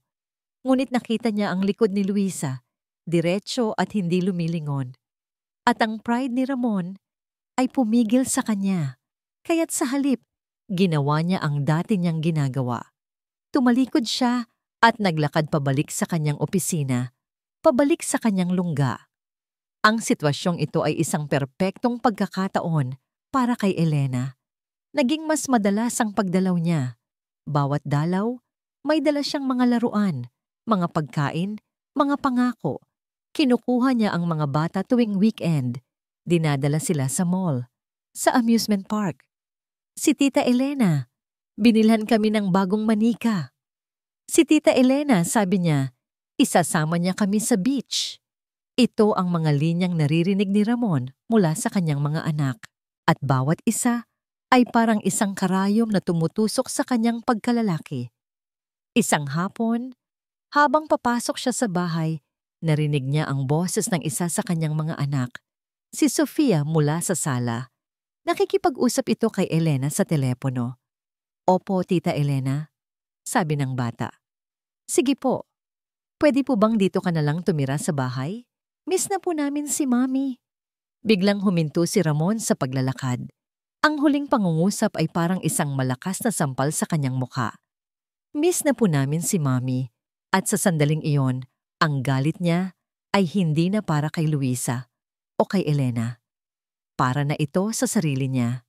A: Ngunit nakita niya ang likod ni Luisa, diretso at hindi lumilingon. At ang pride ni Ramon ay pumigil sa kanya. Kaya't sa halip, ginawa niya ang dati niyang ginagawa. Tumalikod siya at naglakad pabalik sa kanyang opisina, pabalik sa kanyang lungga. Ang sitwasyong ito ay isang perpektong pagkakataon para kay Elena. Naging mas madalas ang pagdalaw niya. Bawat dalaw, may dala siyang mga laruan, mga pagkain, mga pangako. Kinukuha niya ang mga bata tuwing weekend. Dinadala sila sa mall, sa amusement park. Si Tita Elena, binilhan kami ng bagong manika. Si Tita Elena, sabi niya, isasama niya kami sa beach. Ito ang mga linyang naririnig ni Ramon mula sa kanyang mga anak. At bawat isa ay parang isang karayom na tumutusok sa kanyang pagkalalaki. Isang hapon, habang papasok siya sa bahay, narinig niya ang boses ng isa sa kanyang mga anak, si Sofia mula sa sala. Nakikipag-usap ito kay Elena sa telepono. Opo, Tita Elena, sabi ng bata. Sige po, pwede po bang dito ka na lang tumira sa bahay? Miss na po namin si Mami. Biglang huminto si Ramon sa paglalakad. Ang huling pangungusap ay parang isang malakas na sampal sa kanyang mukha. Miss na po namin si Mommy, at sa sandaling iyon, ang galit niya ay hindi na para kay Luisa o kay Elena. Para na ito sa sarili niya.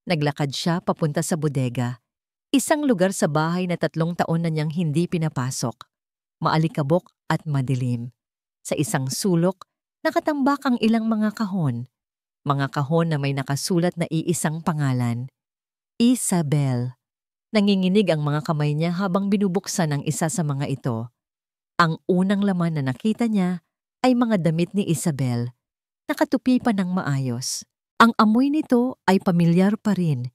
A: Naglakad siya papunta sa bodega, isang lugar sa bahay na 3 taon na niyang hindi pinapasok. Maalikabok at madilim. Sa isang sulok, nakatambak ang ilang mga kahon. Mga kahon na may nakasulat na iisang pangalan. Isabel. Nanginginig ang mga kamay niya habang binubuksan ang isa sa mga ito. Ang unang laman na nakita niya ay mga damit ni Isabel. Nakatupi pa ng maayos. Ang amoy nito ay pamilyar pa rin.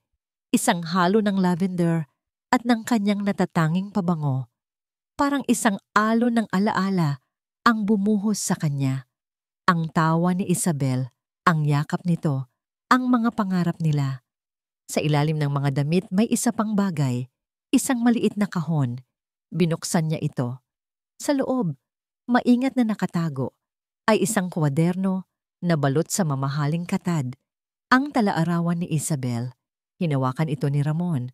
A: Isang halo ng lavender at ng kanyang natatanging pabango. Parang isang alon ng alaala ang bumuhos sa kanya. Ang tawa ni Isabel, ang yakap nito, ang mga pangarap nila. Sa ilalim ng mga damit may isa pang bagay, isang maliit na kahon. Binuksan niya ito. Sa loob, maingat na nakatago, ay isang kwaderno na balot sa mamahaling katad. Ang talaarawan ni Isabel. Hinawakan ito ni Ramon.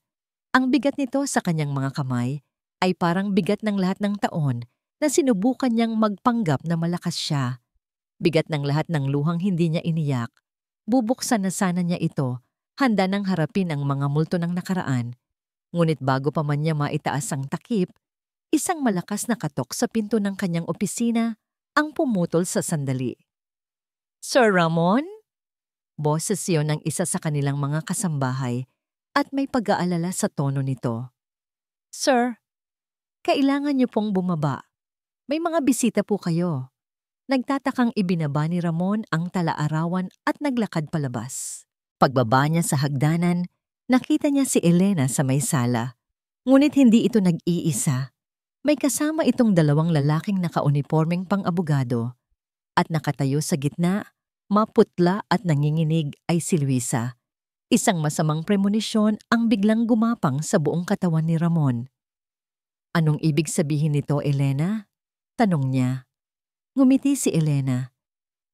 A: Ang bigat nito sa kanyang mga kamay ay parang bigat ng lahat ng taon na sinubukan niyang magpanggap na malakas siya. Bigat ng lahat ng luhang hindi niya iniyak. Bubuksan na sana niya ito, handa nang harapin ang mga multo ng nakaraan. Ngunit bago pa man niya maitaas ang takip, isang malakas na katok sa pinto ng kanyang opisina ang pumutol sa sandali. Sir Ramon? Boses iyon ng isa sa kanilang mga kasambahay at may pag-aalala sa tono nito. Sir, kailangan niyo pong bumaba. May mga bisita po kayo. Nagtatakang ibinaba ni Ramon ang talaarawan at naglakad palabas. Pagbaba niya sa hagdanan, nakita niya si Elena sa may sala. Ngunit hindi ito nag-iisa. May kasama itong 2 lalaking nakaunipormeng pang-abogado. At nakatayo sa gitna, maputla at nanginginig ay si Luisa. Isang masamang premonisyon ang biglang gumapang sa buong katawan ni Ramon. Anong ibig sabihin nito, Elena? Tanong niya. Ngumiti si Elena.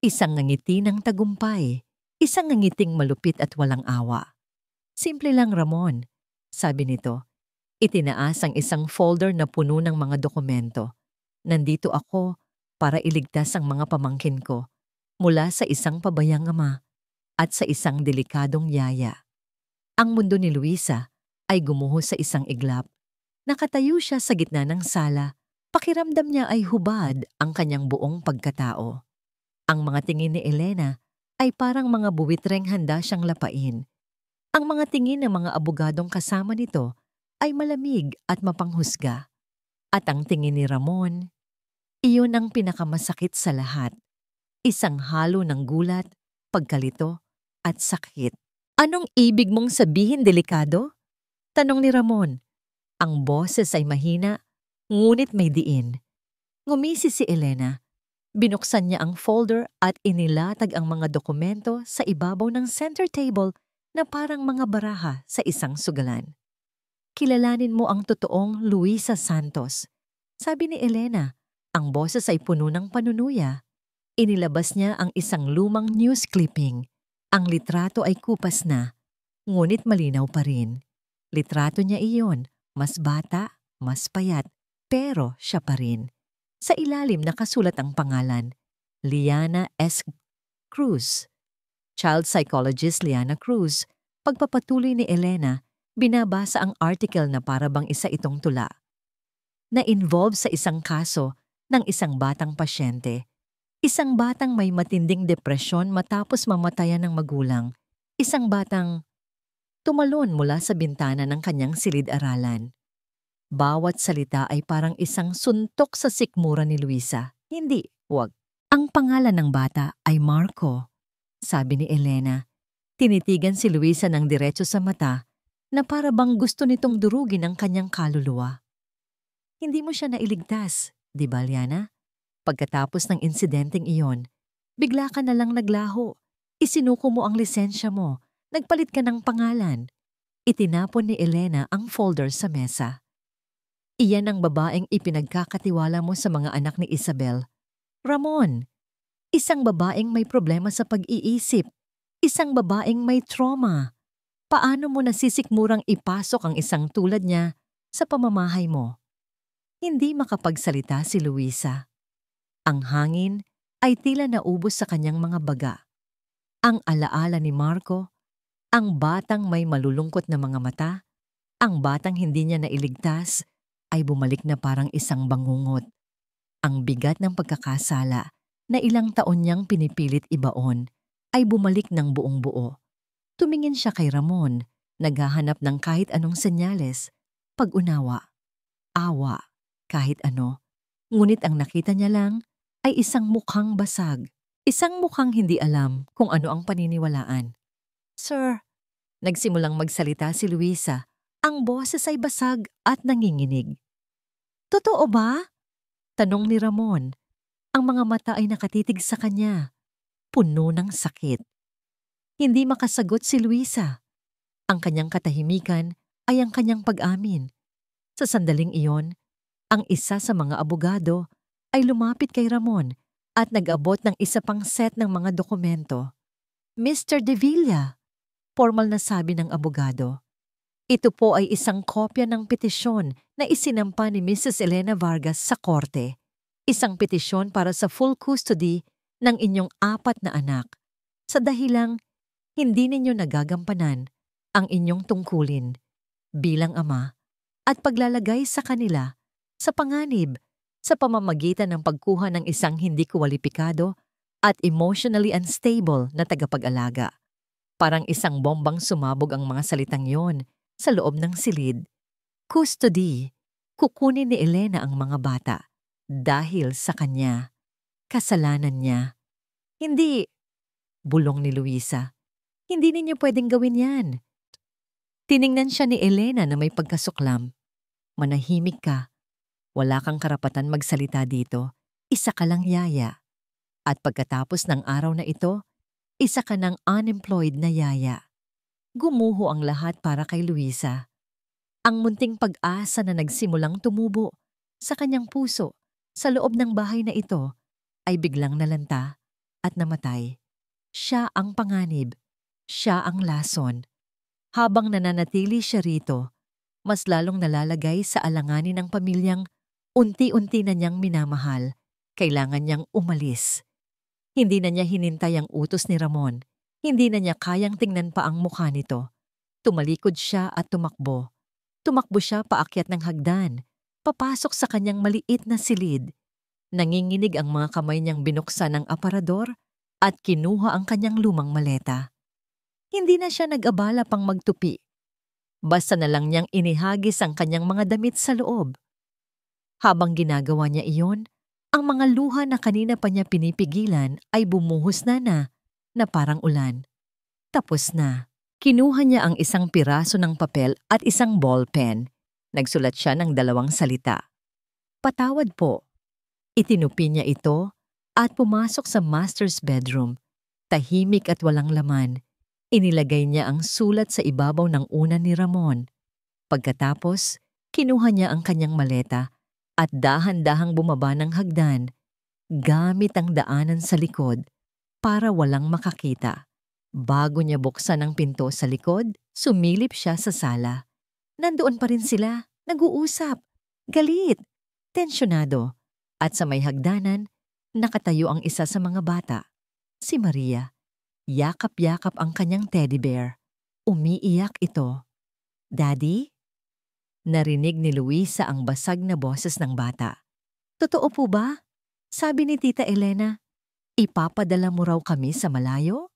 A: Isang ngiti ng tagumpay. Isang ngiting malupit at walang awa. Simple lang, Ramon, sabi nito. Itinaas ang isang folder na puno ng mga dokumento. Nandito ako para iligtas ang mga pamangkin ko mula sa isang pabayang ama at sa isang delikadong yaya. Ang mundo ni Luisa ay gumuho sa isang iglap. Nakatayo siya sa gitna ng sala. Pakiramdam niya ay hubad ang kanyang buong pagkatao. Ang mga tingin ni Elena ay parang mga buwitreng handa siyang lapain. Ang mga tingin ng mga abogadong kasama nito ay malamig at mapanghusga. At ang tingin ni Ramon, iyon ang pinakamasakit sa lahat. Isang halo ng gulat, pagkalito, at sakit. Anong ibig mong sabihin, delikado? Tanong ni Ramon. Ang boses ay mahina, ngunit may diin. Ngumisi si Elena. Binuksan niya ang folder at inilatag ang mga dokumento sa ibabaw ng center table na parang mga baraha sa isang sugalan. Kilalanin mo ang totoong Luisa Santos. Sabi ni Elena, ang boses ay puno ng panunuya. Inilabas niya ang isang lumang news clipping. Ang litrato ay kupas na, ngunit malinaw pa rin. Litrato niya iyon, mas bata, mas payat, pero siya pa rin. Sa ilalim nakasulat ang pangalan, Liana S. Cruz. Child psychologist Liana Cruz. Pagpapatuloy ni Elena, binabasa ang article na parabang isa itong tula. Na-involve sa isang kaso ng isang batang pasyente. Isang batang may matinding depresyon matapos mamatayan ng magulang. Isang batang tumalon mula sa bintana ng kanyang silid-aralan. Bawat salita ay parang isang suntok sa sikmura ni Luisa. Hindi, wag. Ang pangalan ng bata ay Marco, sabi ni Elena. Tinitigan si Luisa ng diretso sa mata na para bang gusto nitong durugin ang kanyang kaluluwa. Hindi mo siya nailigtas, di ba, Liana? Pagkatapos ng insidenteng iyon, bigla ka na lang naglaho. Isinuko mo ang lisensya mo. Nagpalit ka ng pangalan. Itinapon ni Elena ang folder sa mesa. Iyan ang babaeng ipinagkakatiwala mo sa mga anak ni Isabel. Ramon, isang babaeng may problema sa pag-iisip. Isang babaeng may trauma. Paano mo nasisikmurang ipasok ang isang tulad niya sa pamamahay mo? Hindi makapagsalita si Luisa. Ang hangin ay tila naubos sa kanyang mga baga. Ang alaala ni Marco, ang batang may malulungkot na mga mata, ang batang hindi niya nailigtas, ay bumalik na parang isang bangungot. Ang bigat ng pagkakasala na ilang taon niyang pinipilit ibaon ay bumalik ng buong buo. Tumingin siya kay Ramon, naghahanap ng kahit anong senyales, pag-unawa, awa, kahit ano. Ngunit ang nakita niya lang ay isang mukhang basag, isang mukhang hindi alam kung ano ang paniniwalaan. Sir, nagsimulang magsalita si Luisa, ang boses ay basag at nanginginig. Totoo ba? Tanong ni Ramon. Ang mga mata ay nakatitig sa kanya, puno ng sakit. Hindi makasagot si Luisa. Ang kanyang katahimikan ay ang kanyang pag-amin. Sa sandaling iyon, ang isa sa mga abogado ay lumapit kay Ramon at nag-abot ng isa pang set ng mga dokumento. Mr. De Villa, formal na sabi ng abogado. Ito po ay isang kopya ng petisyon na isinampa ni Mrs. Elena Vargas sa korte. Isang petisyon para sa full custody ng inyong 4 na anak sa dahilang hindi ninyo nagagampanan ang inyong tungkulin bilang ama at paglalagay sa kanila sa panganib sa pamamagitan ng pagkuha ng isang hindi kwalipikado at emotionally unstable na tagapag-alaga. Parang isang bombang sumabog ang mga salitang yon sa loob ng silid. Custody, kukunin ni Elena ang mga bata dahil sa kanya. Kasalanan niya. Hindi, bulong ni Luisa. Hindi ninyo pwedeng gawin yan. Tiningnan siya ni Elena na may pagkasuklam. Manahimik ka. Wala kang karapatan magsalita dito. Isa ka lang yaya. At pagkatapos ng araw na ito, isa ka ng unemployed na yaya. Gumuho ang lahat para kay Luisa. Ang munting pag-asa na nagsimulang tumubo sa kanyang puso sa loob ng bahay na ito ay biglang nalanta at namatay. Siya ang panganib. Siya ang lason. Habang nananatili siya rito, mas lalong nalalagay sa alanganin ng pamilyang unti-unti na niyang minamahal. Kailangan niyang umalis. Hindi na niya hinintay ang utos ni Ramon. Hindi na niya kayang tingnan pa ang mukha nito. Tumalikod siya at tumakbo. Tumakbo siya paakyat ng hagdan, papasok sa kanyang maliit na silid. Nanginginig ang mga kamay niyang binuksan ng aparador at kinuha ang kanyang lumang maleta. Hindi na siya nag-abala pang magtupi. Basta na lang niyang inihagis ang kanyang mga damit sa loob. Habang ginagawa niya iyon, ang mga luha na kanina pa niya pinipigilan ay bumuhos na parang ulan. Tapos na. Kinuha niya ang isang piraso ng papel at isang ballpen. Nagsulat siya ng 2 salita. Patawad po. Itinupi niya ito at pumasok sa master's bedroom. Tahimik at walang laman. Inilagay niya ang sulat sa ibabaw ng unan ni Ramon. Pagkatapos, kinuha niya ang kanyang maleta at dahan-dahang bumaba ng hagdan gamit ang daanan sa likod para walang makakita. Bago niya buksan ang pinto sa likod, sumilip siya sa sala. Nandoon pa rin sila, nag-uusap, galit, tensyonado. At sa may hagdanan, nakatayo ang isa sa mga bata, si Maria. Yakap-yakap ang kanyang teddy bear. Umiiyak ito. Daddy? Narinig ni Luisa ang basag na boses ng bata. Totoo po ba? Sabi ni Tita Elena, ipapadala mo raw kami sa malayo?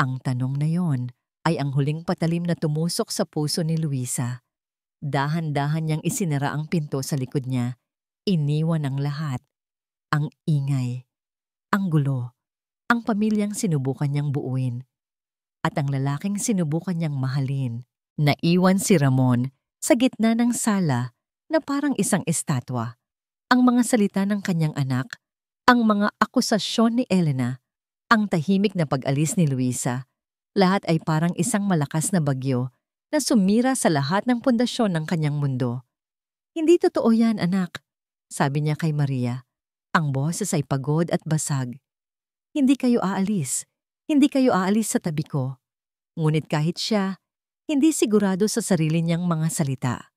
A: Ang tanong na yon ay ang huling patalim na tumusok sa puso ni Luisa. Dahan-dahan niyang isinara ang pinto sa likod niya. Iniwan ang lahat. Ang ingay. Ang gulo. Ang pamilyang sinubukan niyang buuin. At ang lalaking sinubukan niyang mahalin. Naiwan si Ramon sa gitna ng sala na parang isang estatwa. Ang mga salita ng kanyang anak, ang mga akusasyon ni Elena, ang tahimik na pag-alis ni Luisa, lahat ay parang isang malakas na bagyo na sumira sa lahat ng pundasyon ng kanyang mundo. Hindi totoo yan, anak, sabi niya kay Maria. Ang boses ay pagod at basag. Hindi kayo aalis. Hindi kayo aalis sa tabi ko. Ngunit kahit siya, Hindi sigurado sa sarili niyang mga salita.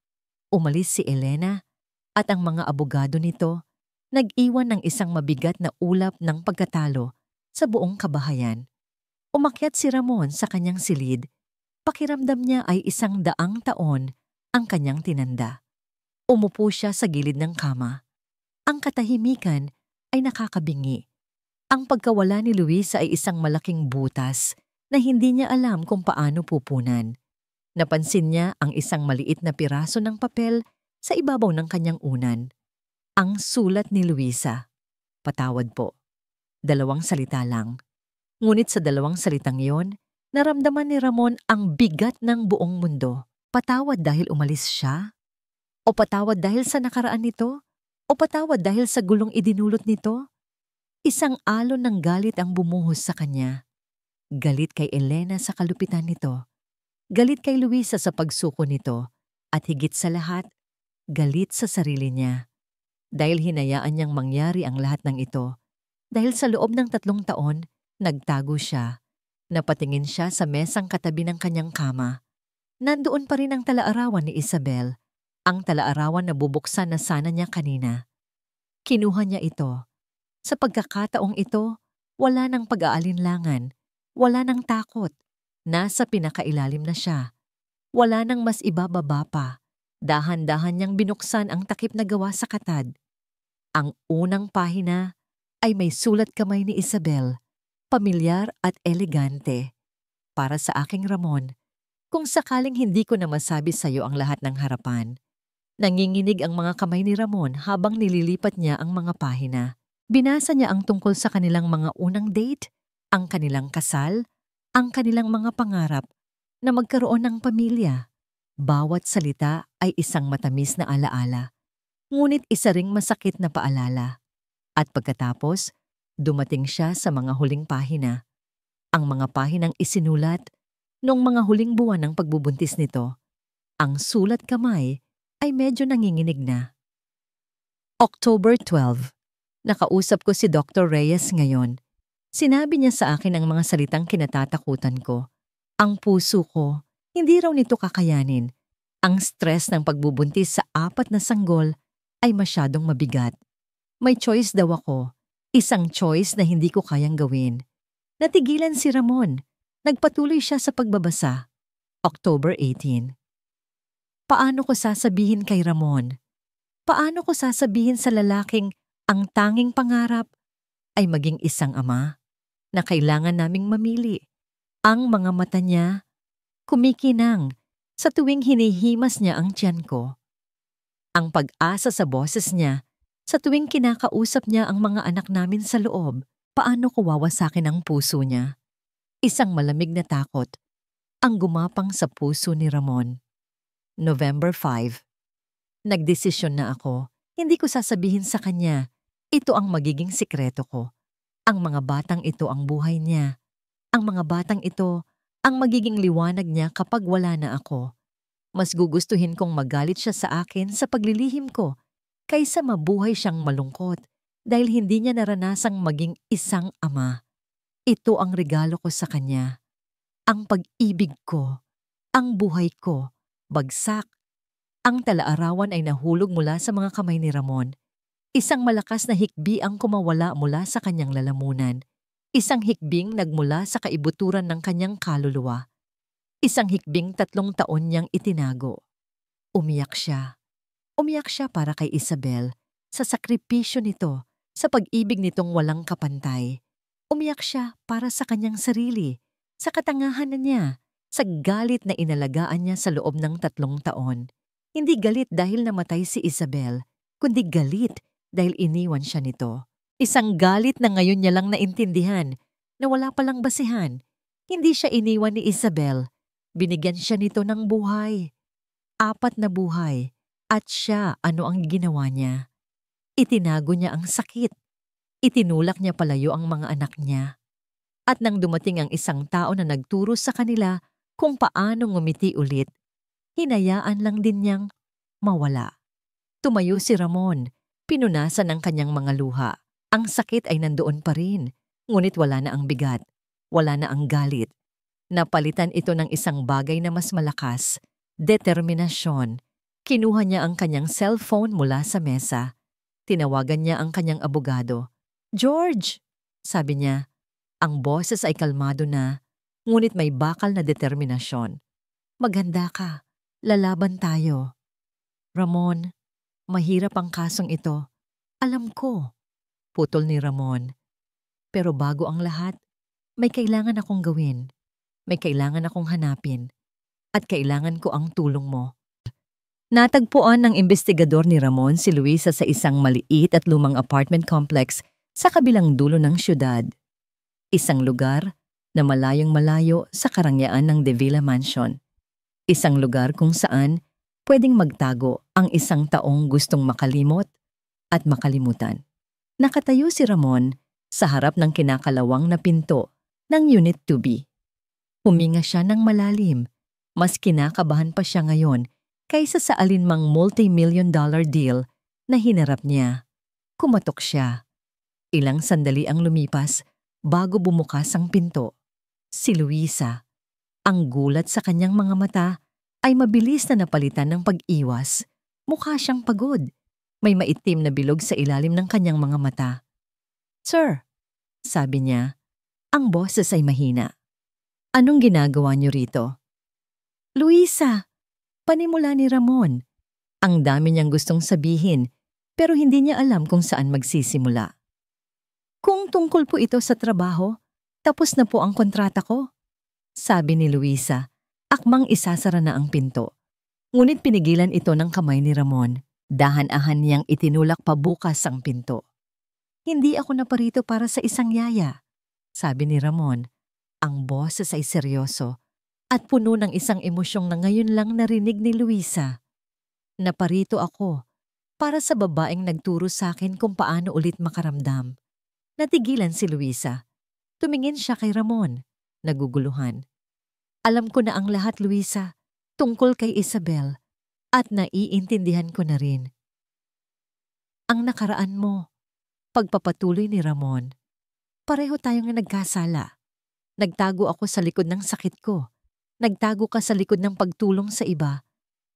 A: Umalis si Elena at ang mga abogado nito nag-iwan ng isang mabigat na ulap ng pagkatalo sa buong kabahayan. Umakyat si Ramon sa kanyang silid. Pakiramdam niya ay 100 taon ang kanyang tinanda. Umupo siya sa gilid ng kama. Ang katahimikan ay nakakabingi. Ang pagkawala ni Luisa ay isang malaking butas na hindi niya alam kung paano pupunan. Napansin niya ang isang maliit na piraso ng papel sa ibabaw ng kanyang unan. Ang sulat ni Luisa. Patawad po. 2 salita lang. Ngunit sa 2 salitang yon, naramdaman ni Ramon ang bigat ng buong mundo. Patawad dahil umalis siya? O patawad dahil sa nakaraan nito? O patawad dahil sa gulong idinulot nito? Isang alon ng galit ang bumuhos sa kanya. Galit kay Elena sa kalupitan nito. Galit kay Luisa sa pagsuko nito. At higit sa lahat, galit sa sarili niya. Dahil hinayaan niyang mangyari ang lahat ng ito. Dahil sa loob ng 3 taon, nagtago siya. Napatingin siya sa mesang katabi ng kanyang kama. Nandoon pa rin ang talaarawan ni Isabel. Ang talaarawan na bubuksan na sana niya kanina. Kinuha niya ito. Sa pagkakataong ito, wala nang pag-aalinlangan. Wala nang takot. Nasa pinakailalim na siya. Wala nang mas ibababa pa. Dahan-dahan niyang binuksan ang takip na gawa sa katad. Ang unang pahina ay may sulat kamay ni Isabel, pamilyar at elegante. Para sa aking Ramon, kung sakaling hindi ko na masabi sa iyo ang lahat ng harapan. Nanginginig ang mga kamay ni Ramon habang nililipat niya ang mga pahina. Binasa niya ang tungkol sa kanilang mga unang date, ang kanilang kasal, ang kanilang mga pangarap na magkaroon ng pamilya. Bawat salita ay isang matamis na alaala, ngunit isa ring masakit na paalala. At pagkatapos, dumating siya sa mga huling pahina. Ang mga pahinang isinulat noong mga huling buwan ng pagbubuntis nito. Ang sulat kamay ay medyo nanginginig na. October 12. Nakausap ko si Dr. Reyes ngayon. Sinabi niya sa akin ang mga salitang kinatatakutan ko. Ang puso ko, hindi raw nito kakayanin. Ang stress ng pagbubuntis sa 4 na sanggol ay masyadong mabigat. May choice daw ako. Isang choice na hindi ko kayang gawin. Natigilan si Ramon. Nagpatuloy siya sa pagbabasa. October 18. Paano ko sasabihin kay Ramon? Paano ko sasabihin sa lalaking ang tanging pangarap ay maging isang ama na kailangan naming mamili? Ang mga mata niya kumikinang sa tuwing hinihimas niya ang tiyan ko. Ang pag-asa sa boses niya sa tuwing kinakausap niya ang mga anak namin sa loob. Paano ko wawasakin ang puso niya? Isang malamig na takot ang gumapang sa puso ni Ramon. November 5. Nagdesisyon na ako. Hindi ko sasabihin sa kanya. Ito ang magiging sikreto ko. Ang mga batang ito ang buhay niya. Ang mga batang ito ang magiging liwanag niya kapag wala na ako. Mas gugustuhin kong magalit siya sa akin sa paglilihim ko kaysa mabuhay siyang malungkot dahil hindi niya naranasang maging isang ama. Ito ang regalo ko sa kanya. Ang pag-ibig ko, ang buhay ko, bagsak. Ang talaarawan ay nahulog mula sa mga kamay ni Ramon. Isang malakas na hikbi ang kumawala mula sa kanyang lalamunan. Isang hikbing nagmula sa kaibuturan ng kanyang kaluluwa. Isang hikbing 3 taon niyang itinago. Umiyak siya. Umiyak siya para kay Isabel, sa sakripisyo nito, sa pag-ibig nitong walang kapantay. Umiyak siya para sa kanyang sarili, sa katangahan na niya, sa galit na inalagaan niya sa loob ng 3 taon. Hindi galit dahil namatay si Isabel, kundi galit dahil iniwan siya nito. Isang galit na ngayon niya lang naintindihan na wala palang basihan. Hindi siya iniwan ni Isabel. Binigyan siya nito ng buhay. 4 na buhay. At siya, ano ang ginawa niya? Itinago niya ang sakit. Itinulak niya palayo ang mga anak niya. At nang dumating ang isang tao na nagturo sa kanila kung paano ngumiti ulit, hinayaan lang din niyang mawala. Tumayo si Ramon, pinunasan ng kanyang mga luha. Ang sakit ay nandoon pa rin, ngunit wala na ang bigat, wala na ang galit. Napalitan ito ng isang bagay na mas malakas, determinasyon. Kinuha niya ang kanyang cellphone mula sa mesa. Tinawagan niya ang kanyang abogado. "George!" sabi niya. Ang boses ay kalmado na, ngunit may bakal na determinasyon. "Maganda ka. Lalaban tayo." "Ramon, mahirap ang kasong ito. Alam ko." Putol ni Ramon. "Pero bago ang lahat, may kailangan akong gawin. May kailangan akong hanapin. At kailangan ko ang tulong mo." Natagpuan ng investigador ni Ramon si Luisa sa isang maliit at lumang apartment complex sa kabilang dulo ng syudad. Isang lugar na malayong-malayo sa karangyaan ng De Villa Mansion. Isang lugar kung saan pwedeng magtago ang isang taong gustong makalimot at makalimutan. Nakatayo si Ramon sa harap ng kinakalawang na pinto ng Unit 2B. Huminga siya ng malalim. Mas kinakabahan pa siya ngayon kaysa sa alinmang multi-million-dollar deal na hinarap niya. Kumatok siya. Ilang sandali ang lumipas bago bumukas ang pinto. Si Luisa. Ang gulat sa kanyang mga mata ay mabilis na napalitan ng pag-iwas. Mukha siyang pagod. May maitim na bilog sa ilalim ng kanyang mga mata. "Sir," sabi niya. Ang boses ay mahina. "Anong ginagawa niyo rito?" "Luisa," panimula ni Ramon. Ang dami niyang gustong sabihin, pero hindi niya alam kung saan magsisimula. "Kung tungkol po ito sa trabaho, tapos na po ang kontrata ko," sabi ni Luisa. Akmang isasara na ang pinto. Ngunit pinigilan ito ng kamay ni Ramon. Dahan-ahan niyang itinulak pabukas ang pinto. "Hindi ako naparito para sa isang yaya," sabi ni Ramon. Ang boses ay seryoso at puno ng isang emosyong na ngayon lang narinig ni Luisa. "Naparito ako para sa babaeng nagturo sa akin kung paano ulit makaramdam." Natigilan si Luisa. Tumingin siya kay Ramon, naguguluhan. "Alam ko na ang lahat, Luisa, tungkol kay Isabel, at naiintindihan ko na rin ang nakaraan mo." Pagpapatuloy ni Ramon. "Pareho tayong nagkasala. Nagtago ako sa likod ng sakit ko. Nagtago ka sa likod ng pagtulong sa iba.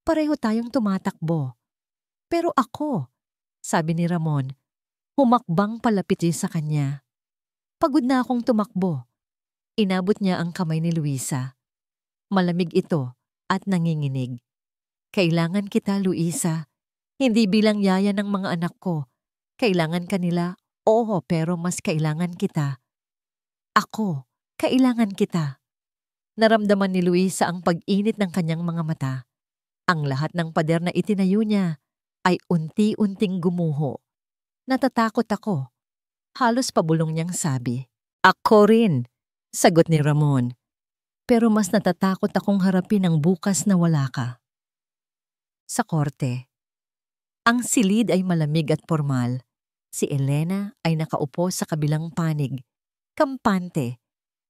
A: Pareho tayong tumatakbo. Pero ako," sabi ni Ramon, humakbang palapit sa kanya. "Pagod na akong tumakbo." Inabot niya ang kamay ni Luisa. Malamig ito at nanginginig. "Kailangan kita, Luisa. Hindi bilang yaya ng mga anak ko. Kailangan kanila, oo, pero mas kailangan kita. Ako, kailangan kita." Naramdaman ni Luisa ang pag-init ng kanyang mga mata. Ang lahat ng pader na itinayo niya ay unti-unting gumuho. "Natatakot ako," halos pabulong niyang sabi. "Ako rin," sagot ni Ramon. "Pero mas natatakot akong harapin ang bukas na wala ka." Sa korte. Ang silid ay malamig at formal. Si Elena ay nakaupo sa kabilang panig, kampante,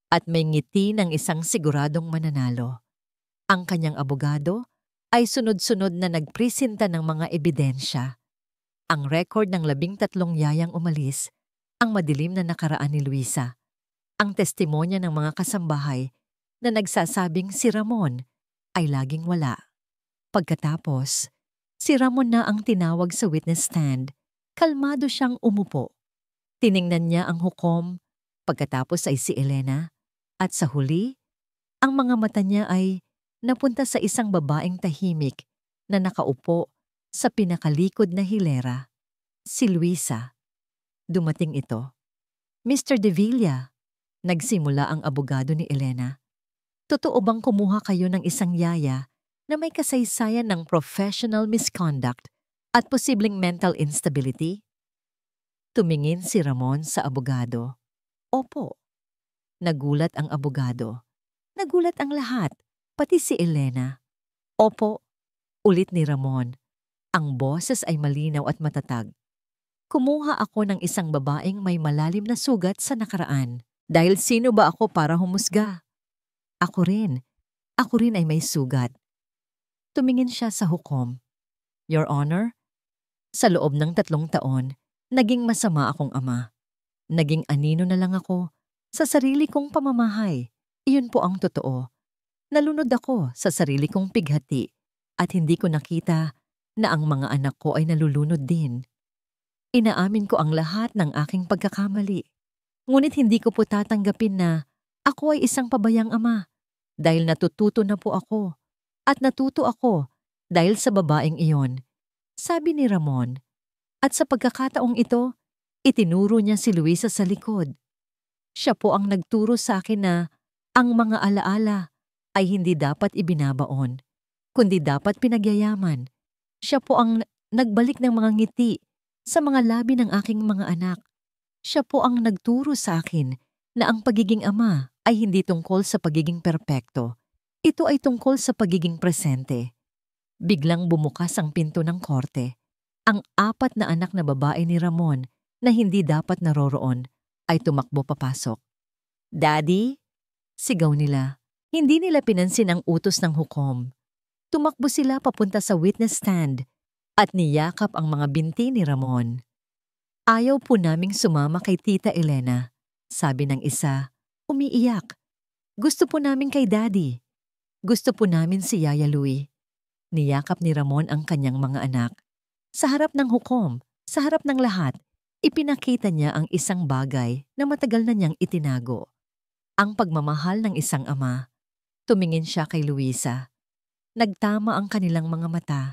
A: at may ngiti ng isang siguradong mananalo. Ang kanyang abogado ay sunod-sunod na nagpresenta ng mga ebidensya. Ang record ng 13 yayang umalis, ang madilim na nakaraan ni Luisa, ang testimonya ng mga kasambahay na nagsasabing si Ramon ay laging wala. Pagkatapos, si Ramon na ang tinawag sa witness stand. Kalmado siyang umupo. Tiningnan niya ang hukom, pagkatapos ay si Elena, at sa huli, ang mga mata niya ay napunta sa isang babaeng tahimik na nakaupo sa pinakalikod na hilera. Si Luisa. Dumating ito. "Mr. De Villa," nagsimula ang abogado ni Elena. "Totoo bang kumuha kayo ng isang yaya na may kasaysayan ng professional misconduct at posibleng mental instability?" Tumingin si Ramon sa abogado. "Opo." Nagulat ang abogado. Nagulat ang lahat, pati si Elena. "Opo," ulit ni Ramon. Ang boses ay malinaw at matatag. "Kumuha ako ng isang babaeng may malalim na sugat sa nakaraan. Dahil sino ba ako para humusga? Ako rin. Ako rin ay may sugat." Tumingin siya sa hukom. "Your Honor, sa loob ng 3 taon, naging masama akong ama. Naging anino na lang ako sa sarili kong pamamahay. Iyon po ang totoo. Nalunod ako sa sarili kong pighati at hindi ko nakita na ang mga anak ko ay nalulunod din. Inaamin ko ang lahat ng aking pagkakamali. Ngunit hindi ko po tatanggapin na ako ay isang pabayang ama dahil natututo na po ako at natuto ako dahil sa babaeng iyon, sabi ni Ramon. At sa pagkakataong ito, itinuro niya si Luisa sa likod. Siya po ang nagturo sa akin na ang mga alaala ay hindi dapat ibinabaon, kundi dapat pinagyayaman. Siya po ang nagbalik ng mga ngiti sa mga labi ng aking mga anak. Siya po ang nagturo sa akin na ang pagiging ama ay hindi tungkol sa pagiging perpekto. Ito ay tungkol sa pagiging presente. Biglang bumukas ang pinto ng korte. Ang 4 na anak na babae ni Ramon na hindi dapat naroroon ay tumakbo papasok. "Daddy?" Sigaw nila. Hindi nila pinansin ang utos ng hukom. Tumakbo sila papunta sa witness stand at niyakap ang mga binti ni Ramon. "Ayaw po naming sumama kay Tita Elena," sabi ng isa, umiiyak. "Gusto po namin kay Daddy. Gusto po namin si Yaya Louie." Niyakap ni Ramon ang kanyang mga anak. Sa harap ng hukom, sa harap ng lahat, ipinakita niya ang isang bagay na matagal na niyang itinago. Ang pagmamahal ng isang ama. Tumingin siya kay Luisa. Nagtama ang kanilang mga mata.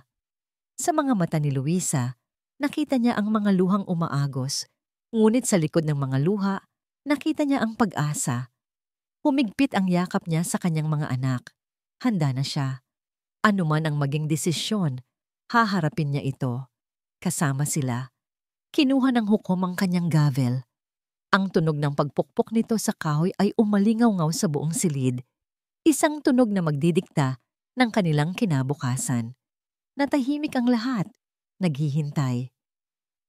A: Sa mga mata ni Luisa, nakita niya ang mga luhang umaagos. Ngunit sa likod ng mga luha, nakita niya ang pag-asa. Humigpit ang yakap niya sa kanyang mga anak. Handa na siya. Ano man ang maging desisyon, haharapin niya ito. Kasama sila. Kinuha ng hukom ang kanyang gavel. Ang tunog ng pagpukpok nito sa kahoy ay umalingaw-ngaw sa buong silid. Isang tunog na magdidikta ng kanilang kinabukasan. Natahimik ang lahat, naghihintay.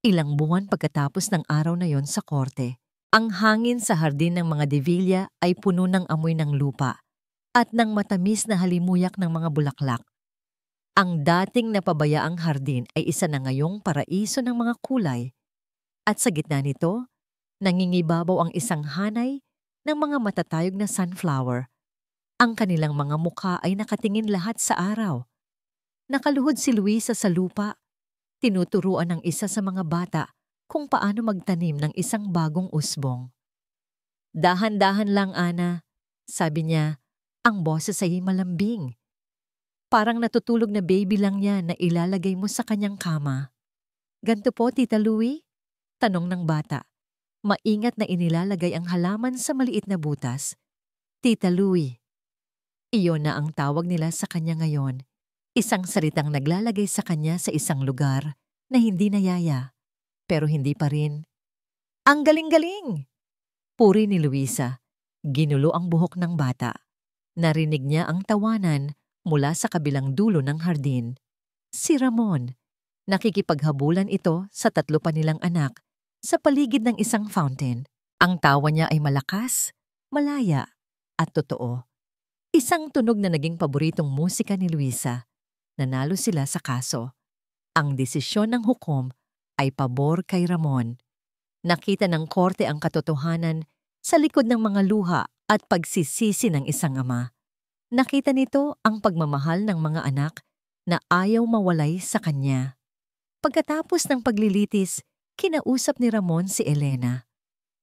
A: Ilang buwan pagkatapos ng araw na yon sa korte, ang hangin sa hardin ng mga Devilla ay puno ng amoy ng lupa at ng matamis na halimuyak ng mga bulaklak. Ang dating napabayaang hardin ay isa na ngayong paraiso ng mga kulay. At sa gitna nito, nangingibabaw ang isang hanay ng mga matatayog na sunflower. Ang kanilang mga mukha ay nakatingin lahat sa araw. Nakaluhod si Luisa sa lupa. Tinuturuan ng isa sa mga bata kung paano magtanim ng isang bagong usbong. "Dahan-dahan lang, Ana," sabi niya. Ang boses ay malambing. "Parang natutulog na baby lang yan na ilalagay mo sa kanyang kama." "Ganto po, Tita Louie?" tanong ng bata. Maingat na inilalagay ang halaman sa maliit na butas. "Tita Louie." Iyon na ang tawag nila sa kanya ngayon. Isang salitang naglalagay sa kanya sa isang lugar na hindi nayaya, pero hindi pa rin. "Ang galing-galing!" Puri ni Luisa. Ginulo ang buhok ng bata. Narinig niya ang tawanan mula sa kabilang dulo ng hardin. Si Ramon. Nakikipaghabulan ito sa 3 pa nilang anak sa paligid ng isang fountain. Ang tawa niya ay malakas, malaya, at totoo. Isang tunog na naging paboritong musika ni Luisa. Nanalo sila sa kaso. Ang desisyon ng hukom ay pabor kay Ramon. Nakita ng korte ang katotohanan sa likod ng mga luha at pagsisisi ng isang ama. Nakita nito ang pagmamahal ng mga anak na ayaw mawalay sa kanya. Pagkatapos ng paglilitis, kinausap ni Ramon si Elena.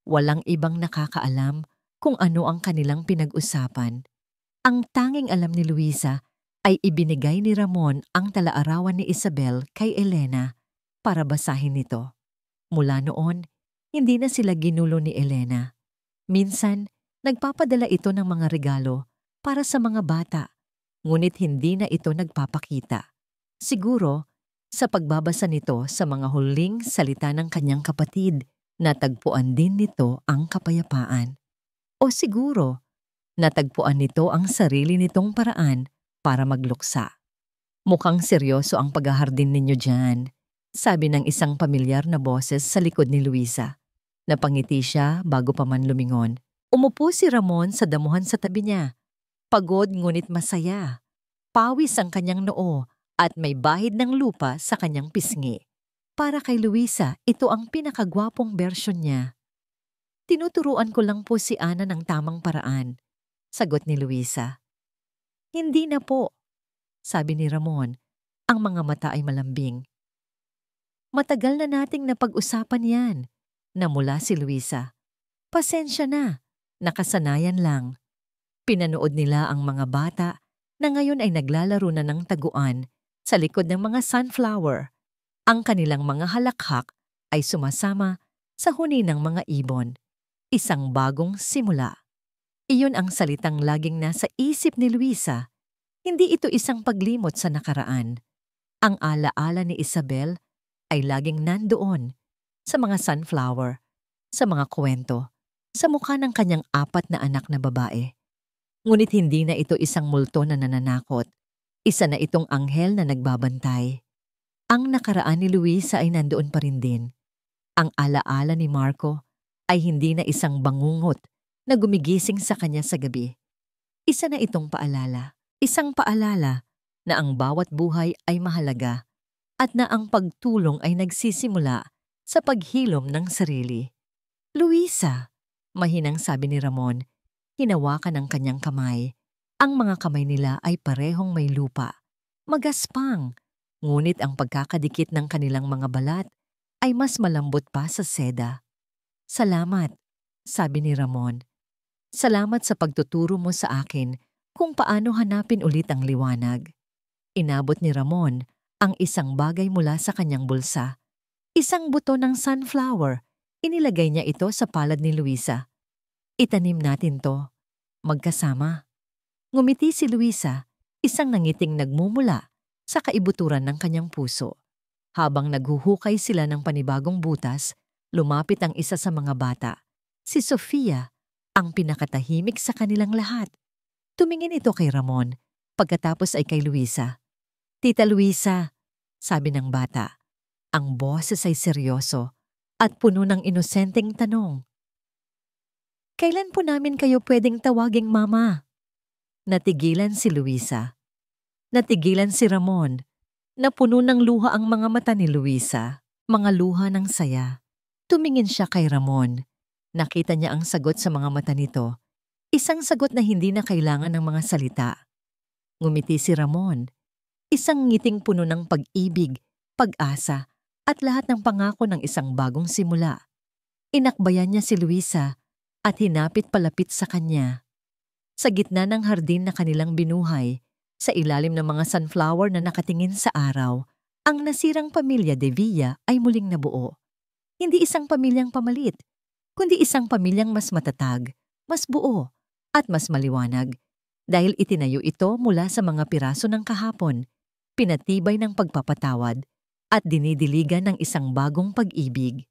A: Walang ibang nakakaalam kung ano ang kanilang pinag-usapan. Ang tanging alam ni Luisa ay ibinigay ni Ramon ang talaarawan ni Isabel kay Elena para basahin nito. Mula noon, hindi na sila ginulo ni Elena. Minsan, nagpapadala ito ng mga regalo para sa mga bata, ngunit hindi na ito nagpapakita. Siguro, sa pagbabasa nito sa mga huling salita ng kanyang kapatid, natagpuan din nito ang kapayapaan. O siguro, natagpuan nito ang sarili nitong paraan para magluksa. "Mukhang seryoso ang paghahardin ninyo dyan," sabi ng isang pamilyar na boses sa likod ni Luisa. Napangiti siya bago pa man lumingon. Umupo si Ramon sa damuhan sa tabi niya. Pagod ngunit masaya. Pawis ang kanyang noo at may bahid ng lupa sa kanyang pisngi. Para kay Luisa, ito ang pinakagwapong bersyon niya. "Tinuturuan ko lang po si Ana ng tamang paraan. sagot ni Luisa. Hindi na po, sabi ni Ramon. Ang mga mata ay malambing. Matagal na nating napag-usapan yan, namula si Luisa. Pasensya na, nakasanayan lang. Pinanood nila ang mga bata na ngayon ay naglalaro na ng taguan sa likod ng mga sunflower. Ang kanilang mga halakhak ay sumasama sa huni ng mga ibon. Isang bagong simula. Iyon ang salitang laging nasa isip ni Luisa. Hindi ito isang paglimot sa nakaraan. Ang alaala ni Isabel ay laging nandoon sa mga sunflower, sa mga kwento, sa mukha ng kanyang 4 na anak na babae. Ngunit hindi na ito isang multo na nananakot. Isa na itong anghel na nagbabantay. Ang nakaraan ni Luisa ay nandoon pa rin din. Ang alaala ni Marco ay hindi na isang bangungot na gumigising sa kanya sa gabi. Isa na itong paalala. Isang paalala na ang bawat buhay ay mahalaga at na ang pagtulong ay nagsisimula sa paghilom ng sarili. Luisa, mahinang sabi ni Ramon, hinawakan ang kanyang kamay. Ang mga kamay nila ay parehong may lupa. Magaspang, ngunit ang pagkakadikit ng kanilang mga balat ay mas malambot pa sa seda. Salamat, sabi ni Ramon. Salamat sa pagtuturo mo sa akin kung paano hanapin ulit ang liwanag. Inabot ni Ramon ang isang bagay mula sa kanyang bulsa. Isang buto ng sunflower. Inilagay niya ito sa palad ni Luisa. Itanim natin to. Magkasama. Ngumiti si Luisa, isang nangiting nagmumula sa kaibuturan ng kanyang puso. Habang naghuhukay sila ng panibagong butas, lumapit ang isa sa mga bata. Si Sofia, ang pinakatahimik sa kanilang lahat. Tumingin ito kay Ramon, pagkatapos ay kay Luisa. Tita Luisa, sabi ng bata. Ang boses ay seryoso at puno ng inosenteng tanong. Kailan po namin kayo pwedeng tawaging mama? Natigilan si Luisa. Natigilan si Ramon. Napuno ng luha ang mga mata ni Luisa, mga luha ng saya. Tumingin siya kay Ramon. Nakita niya ang sagot sa mga mata nito. Isang sagot na hindi na kailangan ng mga salita. Ngumiti si Ramon. Isang ngiting puno ng pag-ibig, pag-asa, at lahat ng pangako ng isang bagong simula. Inakbayan niya si Luisa at hinapit palapit sa kanya. Sa gitna ng hardin na kanilang binuhay, sa ilalim ng mga sunflower na nakatingin sa araw, ang nasirang pamilya de Villa ay muling nabuo. Hindi isang pamilyang pamalit, kundi isang pamilyang mas matatag, mas buo, at mas maliwanag. Dahil itinayo ito mula sa mga piraso ng kahapon, pinatibay ng pagpapatawad, at dinidiligan ng isang bagong pag-ibig.